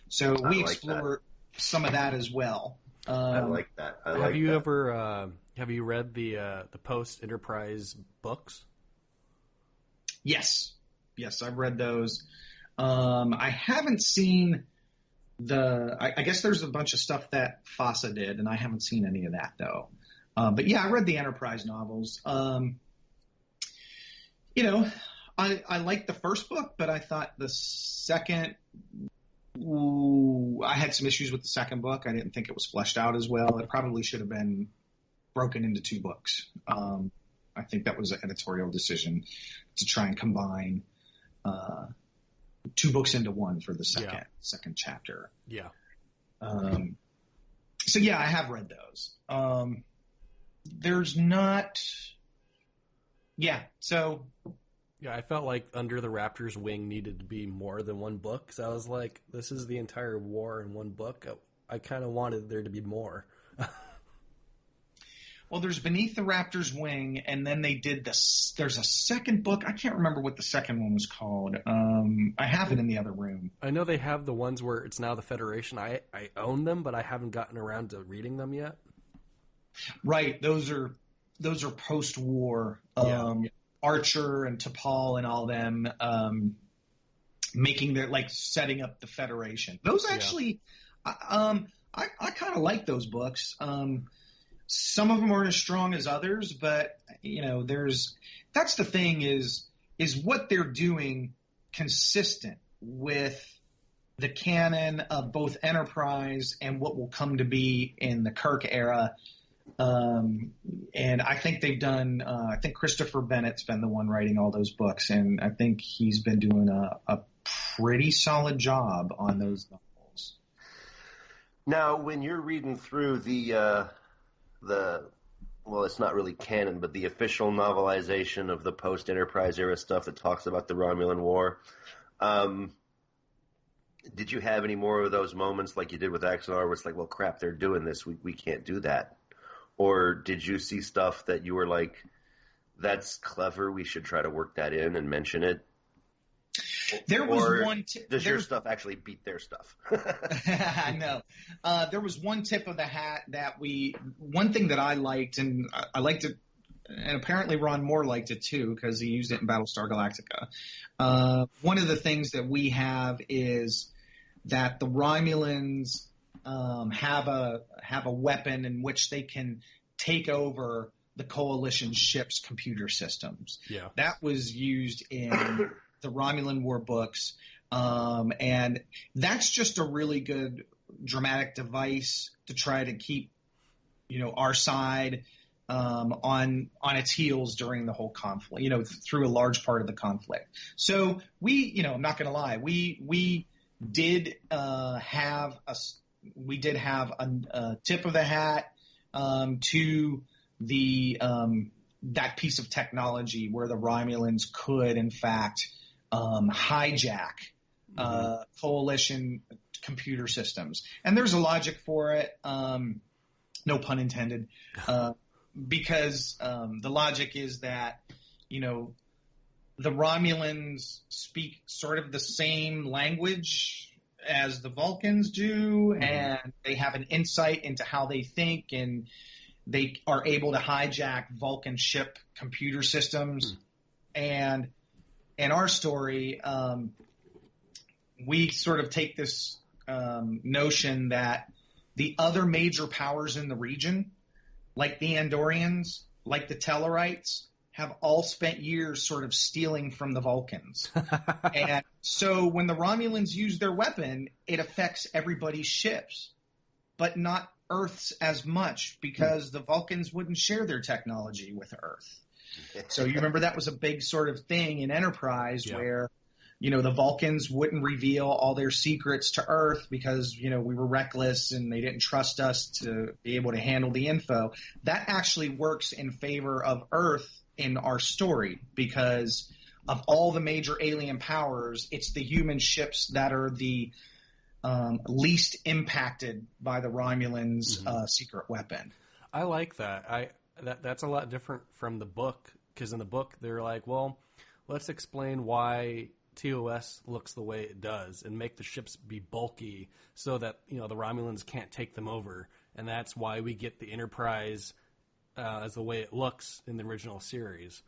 So we explore some of that as well. I like that. Have you ever have you read the post Enterprise books? Yes, I've read those. I haven't seen I guess there's a bunch of stuff that FASA did, and I haven't seen any of that though. But yeah, I read the Enterprise novels. You know, I liked the first book, but I thought the second, I had some issues with the second book. I didn't think it was fleshed out as well. It probably should have been broken into two books. I think that was an editorial decision to try and combine two books into one for the second chapter. Yeah. So yeah, I have read those. There's not. Yeah. So. Yeah, I felt like Under the Raptor's Wing needed to be more than one book. Because I was like, this is the entire war in one book. I kind of wanted there to be more. Well, there's Beneath the Raptor's Wing, and then they did this. There's a second book. I can't remember what the second one was called. I have it in the other room. I know they have the ones where it's now the Federation. I own them, but I haven't gotten around to reading them yet. Right. Those are post-war. Archer and T'Pol and all them making their, like, setting up the Federation. Those actually, I kind of like those books. Some of them aren't as strong as others, but you know, that's the thing is what they're doing consistent with the canon of both Enterprise and what will come to be in the Kirk era. And I think they've done, I think Christopher Bennett's been the one writing all those books, and I think he's been doing a pretty solid job on those novels. Now, when you're reading through well, it's not really canon, but the official novelization of the post-Enterprise era stuff that talks about the Romulan War, did you have any more of those moments like you did with Axanar where it's like, well, crap, they're doing this, we can't do that? Or did you see stuff that you were like, that's clever, we should try to work that in and mention it? There was one. Does your stuff actually beat their stuff? I know. There was one tip of the hat that one thing that I liked, and I liked it, and apparently Ron Moore liked it too because he used it in Battlestar Galactica. One of the things that we have is that the Romulans have a weapon in which they can take over the Coalition ships' computer systems. Yeah, that was used in the Romulan War books, and that's just a really good dramatic device to try to keep, you know, our side on its heels during the whole conflict, you know, through a large part of the conflict. So I'm not going to lie, we did have a tip of the hat to the that piece of technology where the Romulans could, in fact, hijack Coalition computer systems. And there's a logic for it, no pun intended, because the logic is that, you know, the Romulans speak sort of the same language as the Vulcans do, and they have an insight into how they think, and they are able to hijack Vulcan ship computer systems. And in our story, we sort of take this notion that the other major powers in the region, like the Andorians, like the Tellarites, have all spent years sort of stealing from the Vulcans. And so when the Romulans use their weapon, it affects everybody's ships, but not Earth's as much because the Vulcans wouldn't share their technology with Earth. So you remember that was a big sort of thing in Enterprise where, you know, the Vulcans wouldn't reveal all their secrets to Earth because, you know, we were reckless and they didn't trust us to be able to handle the info. That actually works in favor of Earth in our story because of all the major alien powers. It's the human ships that are the least impacted by the Romulans' secret weapon. I like that. That's a lot different from the book, because in the book they're like, well, let's explain why TOS looks the way it does and make the ships be bulky so that, you know, the Romulans can't take them over, and that's why we get the Enterprise as the way it looks in the original series.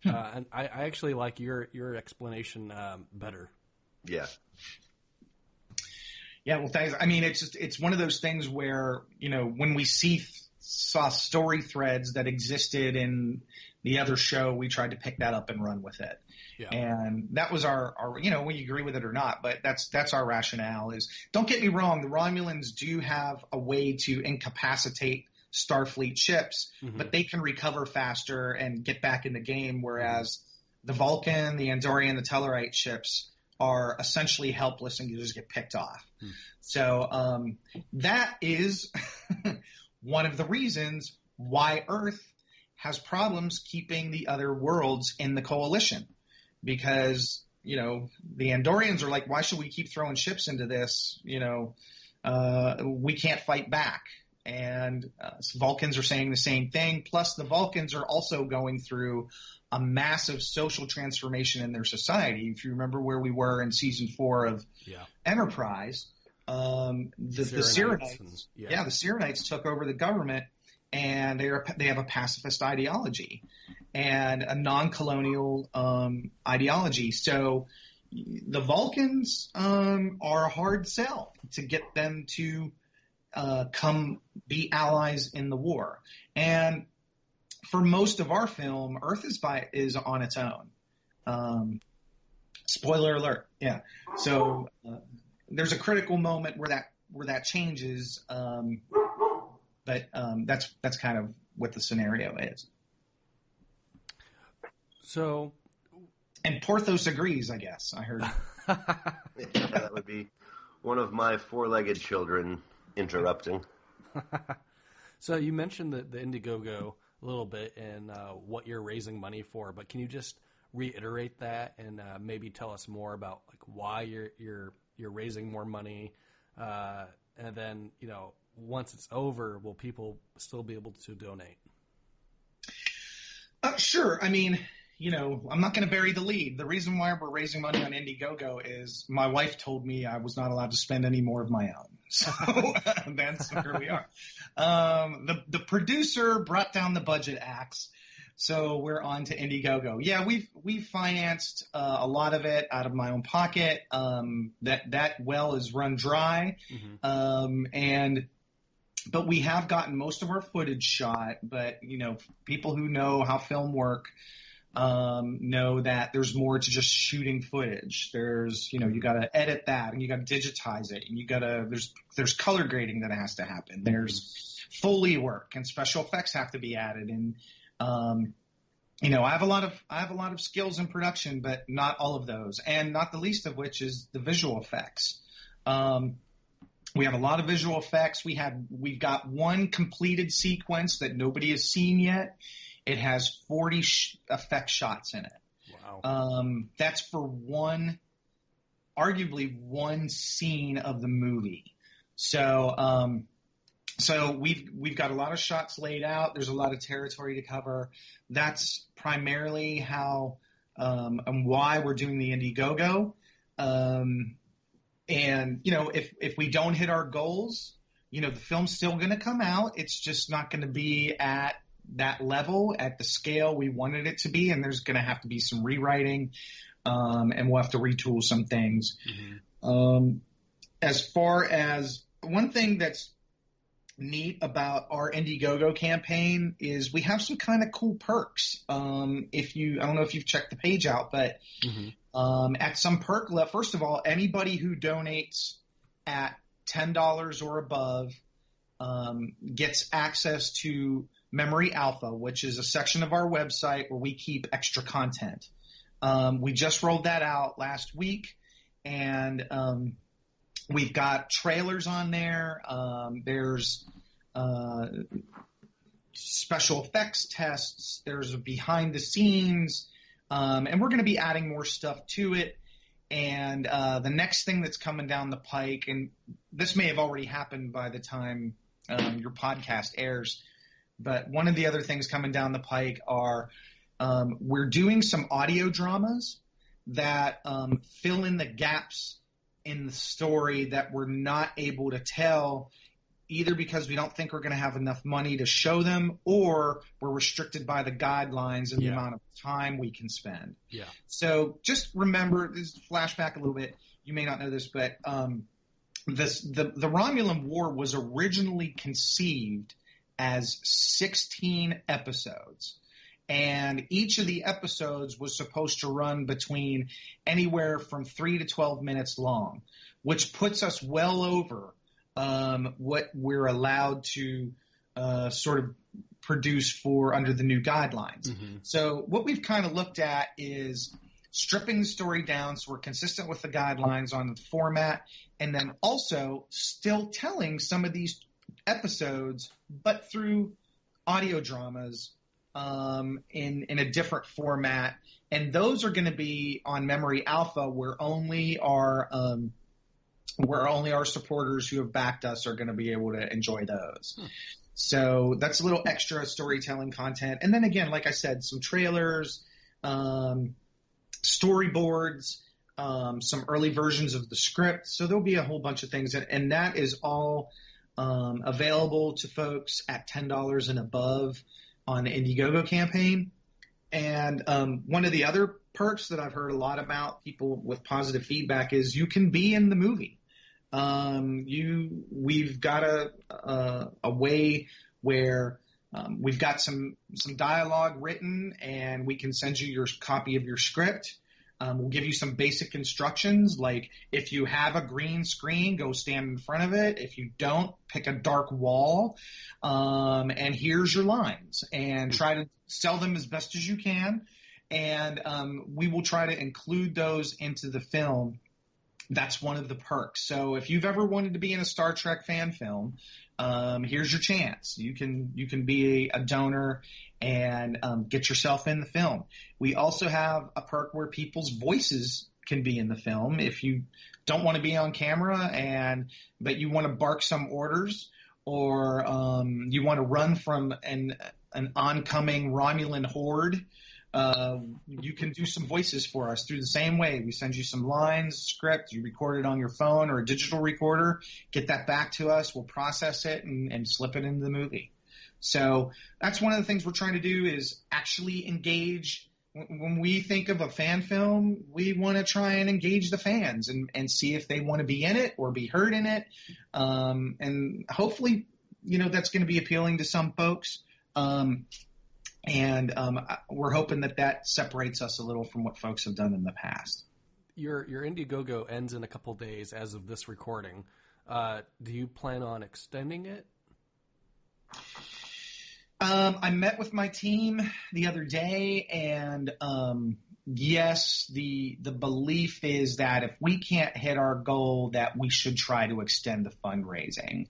And I actually like your explanation better. Yeah. Yeah, well, thanks. I mean, it's one of those things where, you know, when we see saw story threads that existed in the other show. We tried to pick that up and run with it. Yeah. And that was our, we agree with it or not, but that's our rationale. Is, don't get me wrong, the Romulans do have a way to incapacitate Starfleet ships, but they can recover faster and get back in the game, whereas the Vulcan, the Andorian, the Tellarite ships are essentially helpless and you just get picked off. So that is one of the reasons why Earth has problems keeping the other worlds in the coalition, because, the Andorians are like, why should we keep throwing ships into this? We can't fight back. And Vulcans are saying the same thing. Plus, the Vulcans are also going through a massive social transformation in their society. If you remember where we were in season 4 of Enterprise, the Cyranites, the Cyranites took over the government, and they have a pacifist ideology and a non-colonial ideology. So the Vulcans are a hard sell to get them to come be allies in the war. And for most of our film, Earth is on its own. Spoiler alert. Yeah. So there's a critical moment where that changes. But that's kind of what the scenario is. So, and Porthos agrees, I guess. I heard. That would be one of my four-legged children interrupting. So you mentioned the Indiegogo a little bit and what you're raising money for, but can you just reiterate that and maybe tell us more about like why you're raising more money, and then once it's over, will people still be able to donate? Sure. I mean, I'm not going to bury the lead. The reason why we're raising money on Indiegogo is my wife told me I was not allowed to spend any more of my own. So that's where we are. The producer brought down the budget axe, so we're on to Indiegogo. Yeah, we've financed a lot of it out of my own pocket. That well is run dry, but we have gotten most of our footage shot. But people who know how film work know that there's more to just shooting footage. There's, you got to edit that and you got to digitize it, and there's color grading that has to happen. There's Foley work and special effects have to be added. And, I have a lot of skills in production, but not all of those. And not the least of which is the visual effects. We have a lot of visual effects. We've got one completed sequence that nobody has seen yet. It has 40 effect shots in it. Wow. That's for arguably one scene of the movie. So we've got a lot of shots laid out. There's a lot of territory to cover. That's primarily how and why we're doing the Indiegogo. And if we don't hit our goals, the film's still going to come out. It's just not going to be at that level, at the scale we wanted it to be, and there's going to have to be some rewriting, and we'll have to retool some things. As far as one thing that's neat about our Indiegogo campaign is we have some kind of cool perks. I don't know if you've checked the page out, but at some perk level, first of all, anybody who donates at $10 or above gets access to Memory Alpha, which is a section of our website where we keep extra content. We just rolled that out last week, and we've got trailers on there. There's special effects tests. There's a behind the scenes, and we're going to be adding more stuff to it. And the next thing that's coming down the pike, and this may have already happened by the time your podcast airs, but one of the other things coming down the pike are we're doing some audio dramas that fill in the gaps in the story that we're not able to tell, either because we don't think we're going to have enough money to show them, or we're restricted by the guidelines and the amount of time we can spend. Yeah. So just remember, this is flashback a little bit. You may not know this, but the Romulan War was originally conceived as 16 episodes. And each of the episodes was supposed to run between anywhere from 3 to 12 minutes long, which puts us well over what we're allowed to sort of produce for under the new guidelines. Mm-hmm. So what we've kind of looked at is stripping the story down so we're consistent with the guidelines on the format, and then also still telling some of these episodes, but through audio dramas in a different format. And those are going to be on Memory Alpha, where only our supporters who have backed us are going to be able to enjoy those. So that's a little extra storytelling content. And then again, like I said, some trailers, storyboards, some early versions of the script. So there'll be a whole bunch of things. And that is all available to folks at $10 and above on the Indiegogo campaign. And one of the other perks that I've heard a lot about, people with positive feedback, is you can be in the movie. We've got a way where we've got some dialogue written, and we can send you your copy of your script. We'll give you some basic instructions, like if you have a green screen, go stand in front of it. If you don't, pick a dark wall, and here's your lines, and try to sell them as best as you can. And we will try to include those into the film. That's one of the perks. So if you've ever wanted to be in a Star Trek fan film, here's your chance. You can be a donor and get yourself in the film. We also have a perk where people's voices can be in the film. If you don't want to be on camera but you want to bark some orders, or you want to run from an oncoming Romulan horde, you can do some voices for us through the same way. We send you some lines, script, you record it on your phone or a digital recorder, get that back to us, we'll process it and slip it into the movie. So that's one of the things we're trying to do, is actually engage. When we think of a fan film, we want to try and engage the fans and see if they want to be in it or be heard in it. And hopefully, that's going to be appealing to some folks. And we're hoping that separates us a little from what folks have done in the past. Your Indiegogo ends in a couple days as of this recording. Do you plan on extending it? I met with my team the other day, and yes, the belief is that if we can't hit our goal, that we should try to extend the fundraising,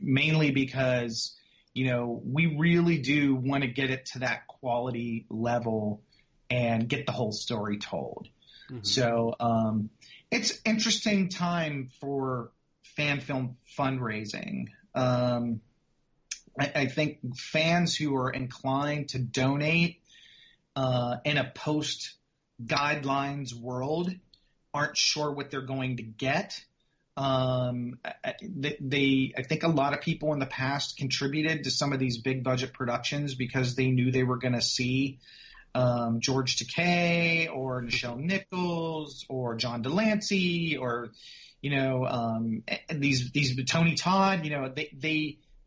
mainly because we really do want to get it to that quality level and get the whole story told. Mm-hmm. So it's interesting time for fan film fundraising. I think fans who are inclined to donate in a post-guidelines world aren't sure what they're going to get. I think a lot of people in the past contributed to some of these big budget productions because they knew they were going to see George Takei or Nichelle Nichols or John Delancey or these Tony Todd.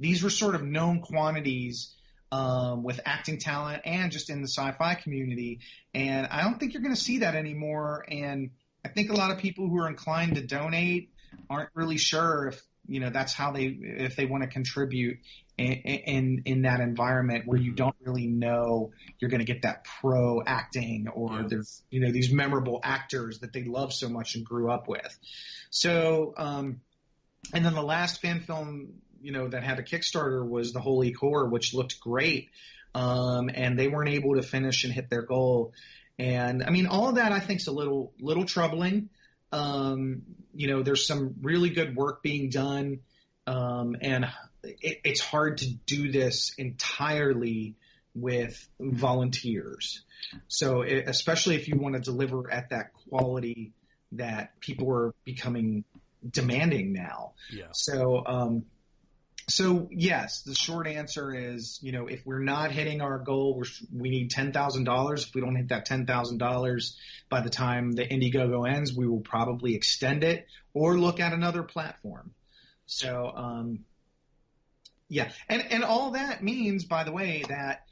These were sort of known quantities with acting talent and just in the sci-fi community, and I don't think you're going to see that anymore. And I think a lot of people who are inclined to donate aren't really sure if that's how if they want to contribute in that environment where you don't really know you're going to get that pro acting or there's these memorable actors that they love so much and grew up with. So and then the last fan film that had a Kickstarter was The Holy Core, which looked great, and they weren't able to finish and hit their goal. And I mean, all of that I think is a little troubling. There's some really good work being done, and it's hard to do this entirely with volunteers. So especially if you want to deliver at that quality that people are becoming demanding now. Yeah. So yes, the short answer is, if we're not hitting our goal, we need $10,000. If we don't hit that $10,000 by the time the Indiegogo ends, we will probably extend it or look at another platform. So Yeah, and all that means, by the way, that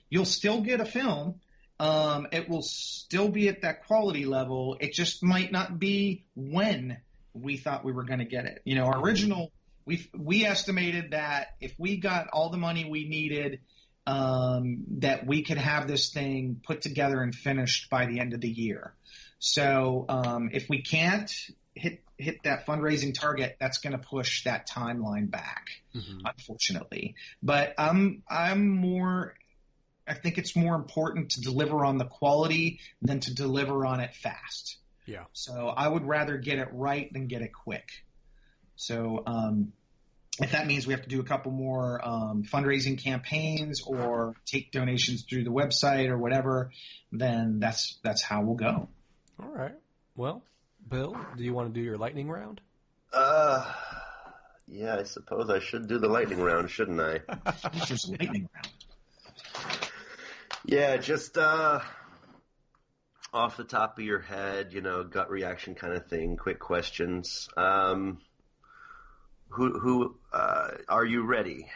you'll still get a film. It will still be at that quality level. It just might not be when we thought we were going to get it. You know, our original, we estimated that if we got all the money we needed, that we could have this thing put together and finished by the end of the year. So if we can't hit that fundraising target, that's going to push that timeline back, unfortunately. But I think it's more important to deliver on the quality than to deliver on it fast. Yeah. So I would rather get it right than get it quick. So if that means we have to do a couple more fundraising campaigns or take donations through the website or whatever, then that's how we'll go. All right. Well, Bill, do you want to do your lightning round? Yeah, I suppose I should do the lightning round, shouldn't I? There's a lightning round. Yeah, just off the top of your head, you know, gut reaction kind of thing, quick questions. Who are you ready?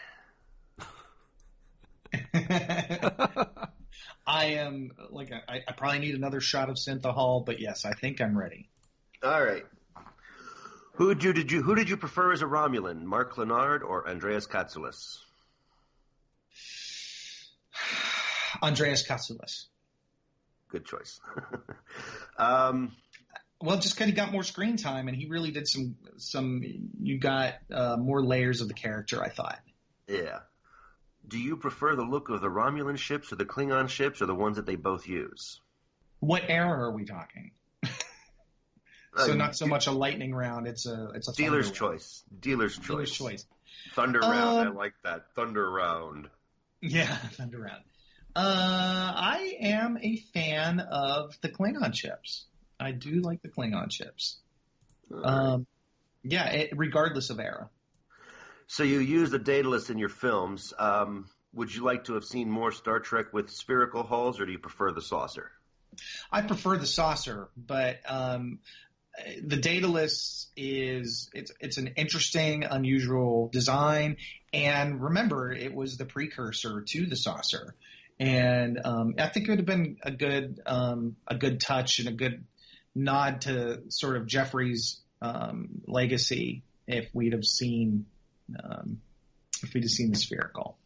I am I probably need another shot of synthahol, but yes, I think I'm ready. All right. Who did you prefer as a Romulan, Mark Naccarato or Andreas Katsulas? Andreas Katsulas. Good choice. Well, just because he got more screen time and he really did some. You got more layers of the character, I thought. Yeah. Do you prefer the look of the Romulan ships or the Klingon ships or the ones that they both use? What era are we talking? So not so much a lightning round. It's a dealer's choice. Dealer's choice. Thunder round. I like that. Thunder round. Yeah, thunder round. I am a fan of the Klingon ships. I do like the Klingon ships. Right. Yeah, regardless of era. So you use the Daedalus in your films. Would you like to have seen more Star Trek with spherical hulls, or do you prefer the saucer? I prefer the saucer, but the Daedalus it's an interesting, unusual design. And remember, it was the precursor to the saucer. And I think it would have been a good touch and a good nod to sort of Jeffrey's legacy if we'd have seen the spherical.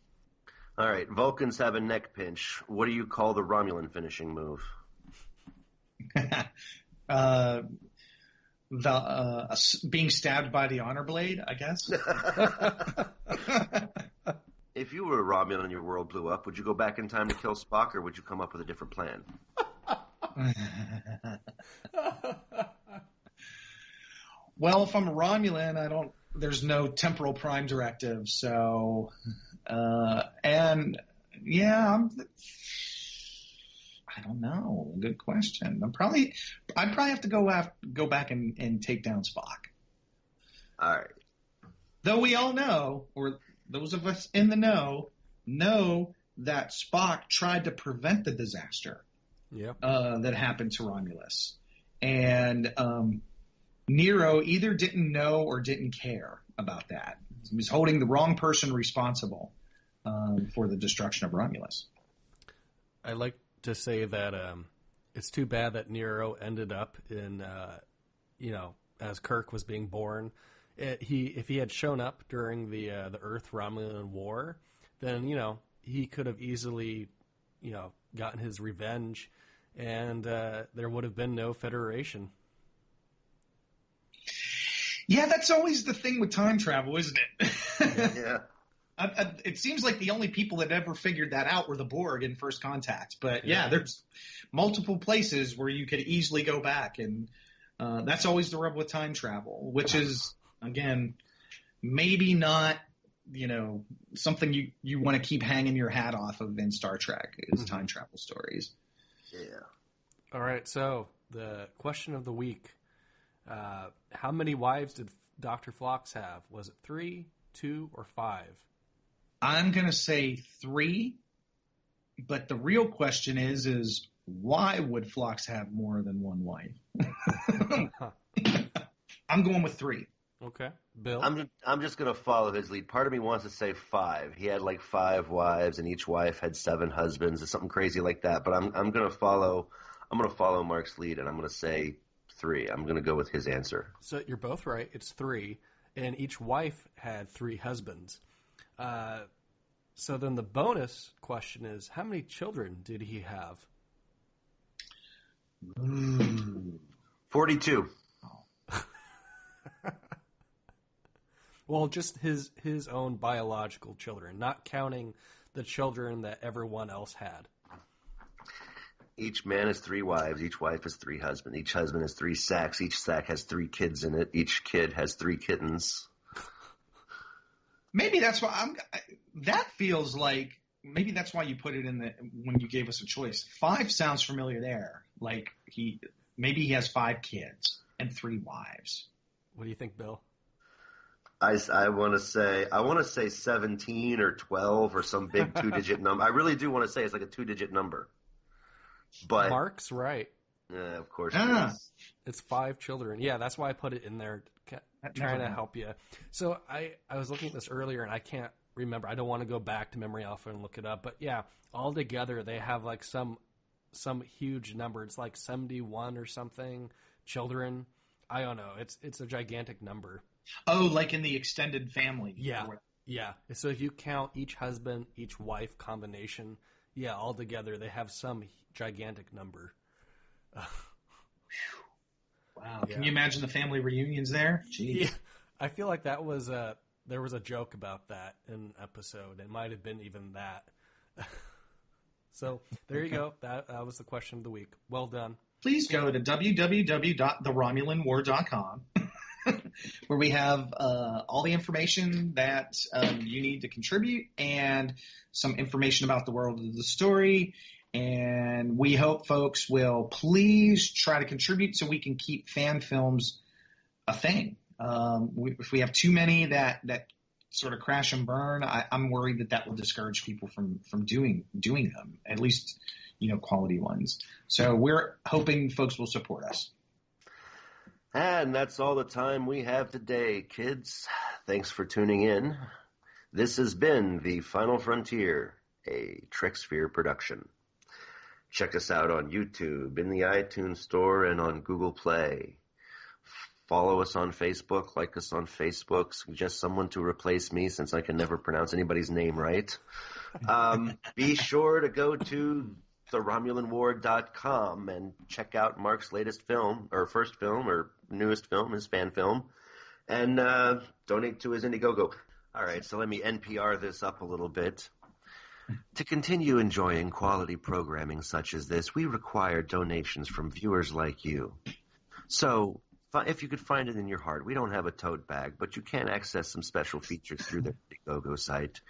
All right, Vulcans have a neck pinch. What do you call the Romulan finishing move? Being stabbed by the honor blade, I guess. If you were a Romulan and your world blew up, would you go back in time to kill Spock, or would you come up with a different plan? Well, if I'm a Romulan, there's no temporal prime directive, so, and yeah, I don't know. Good question. I'd probably have to go back and take down Spock. All right. Though we all know, or those of us in the know that Spock tried to prevent the disaster that happened to Romulus. And Nero either didn't know or didn't care about that. He was holding the wrong person responsible for the destruction of Romulus. I like to say that it's too bad that Nero ended up in, as Kirk was being born. If he had shown up during the Earth Romulan War, then he could have easily gotten his revenge, and there would have been no Federation. Yeah, that's always the thing with time travel, isn't it? Yeah. It seems like the only people that ever figured that out were the Borg in First Contact. But yeah, there's multiple places where you could easily go back, and that's always the rub with time travel, which is, again, maybe not, something you want to keep hanging your hat off of in Star Trek is time travel stories. Yeah. All right, so the question of the week. How many wives did Dr. Phlox have? Was it 3, 2, or 5? I'm going to say 3, but the real question is why would Phlox have more than one wife? I'm going with 3. Okay. Bill? I'm just gonna follow his lead. Part of me wants to say 5. He had like 5 wives, and each wife had 7 husbands, or something crazy like that. But I'm gonna follow Mark's lead, and I'm gonna say 3. I'm gonna go with his answer. So you're both right. It's 3, and each wife had 3 husbands. So then the bonus question is, how many children did he have? 42. Well, just his own biological children, not counting the children that everyone else had. Each man has 3 wives. Each wife has 3 husbands. Each husband has 3 sacks. Each sack has 3 kids in it. Each kid has 3 kittens. Maybe that's why that feels like maybe that's why you put it in when you gave us a choice. 5 sounds familiar there. Like maybe he has 5 kids and 3 wives. What do you think, Bill? I want to say 17 or 12 or some big 2-digit number. I really do want to say it's like a 2-digit number. But Mark's right. Of course. It's 5 children. Yeah, that's why I put it in there, trying to help you. So I was looking at this earlier, and I can't remember. I don't want to go back to Memory Alpha and look it up. But yeah, all together they have like some huge number. It's like 71 or something children. I don't know. It's a gigantic number. Oh, like in the extended family. Yeah. So if you count each husband, each wife combination, yeah, all together they have some gigantic number. Wow. Yeah. Can you imagine the family reunions there? Jeez. Yeah. I feel like there was a joke about that in an episode. It might have been even that. So there you go. That was the question of the week. Well done. Please go to www.theromulanwar.com where we have all the information that you need to contribute and some information about the world of the story. And we hope folks will please try to contribute so we can keep fan films a thing. If we have too many that sort of crash and burn, I'm worried that will discourage people from doing them, at least, quality ones. So we're hoping folks will support us. And that's all the time we have today, kids. Thanks for tuning in. This has been The Final Frontier, a TrekSphere production. Check us out on YouTube, in the iTunes Store, and on Google Play. Follow us on Facebook, like us on Facebook, suggest someone to replace me since I can never pronounce anybody's name right. Be sure to go to theromulanwar.com and check out Mark's latest film, or first film, or newest film, his fan film, and donate to his Indiegogo. All right, so let me NPR this up a little bit. To continue enjoying quality programming such as this, we require donations from viewers like you. So, if you could find it in your heart, we don't have a tote bag, but you can access some special features through the Indiegogo site.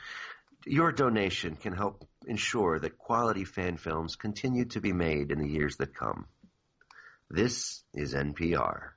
Your donation can help ensure that quality fan films continue to be made in the years that come. This is NPR.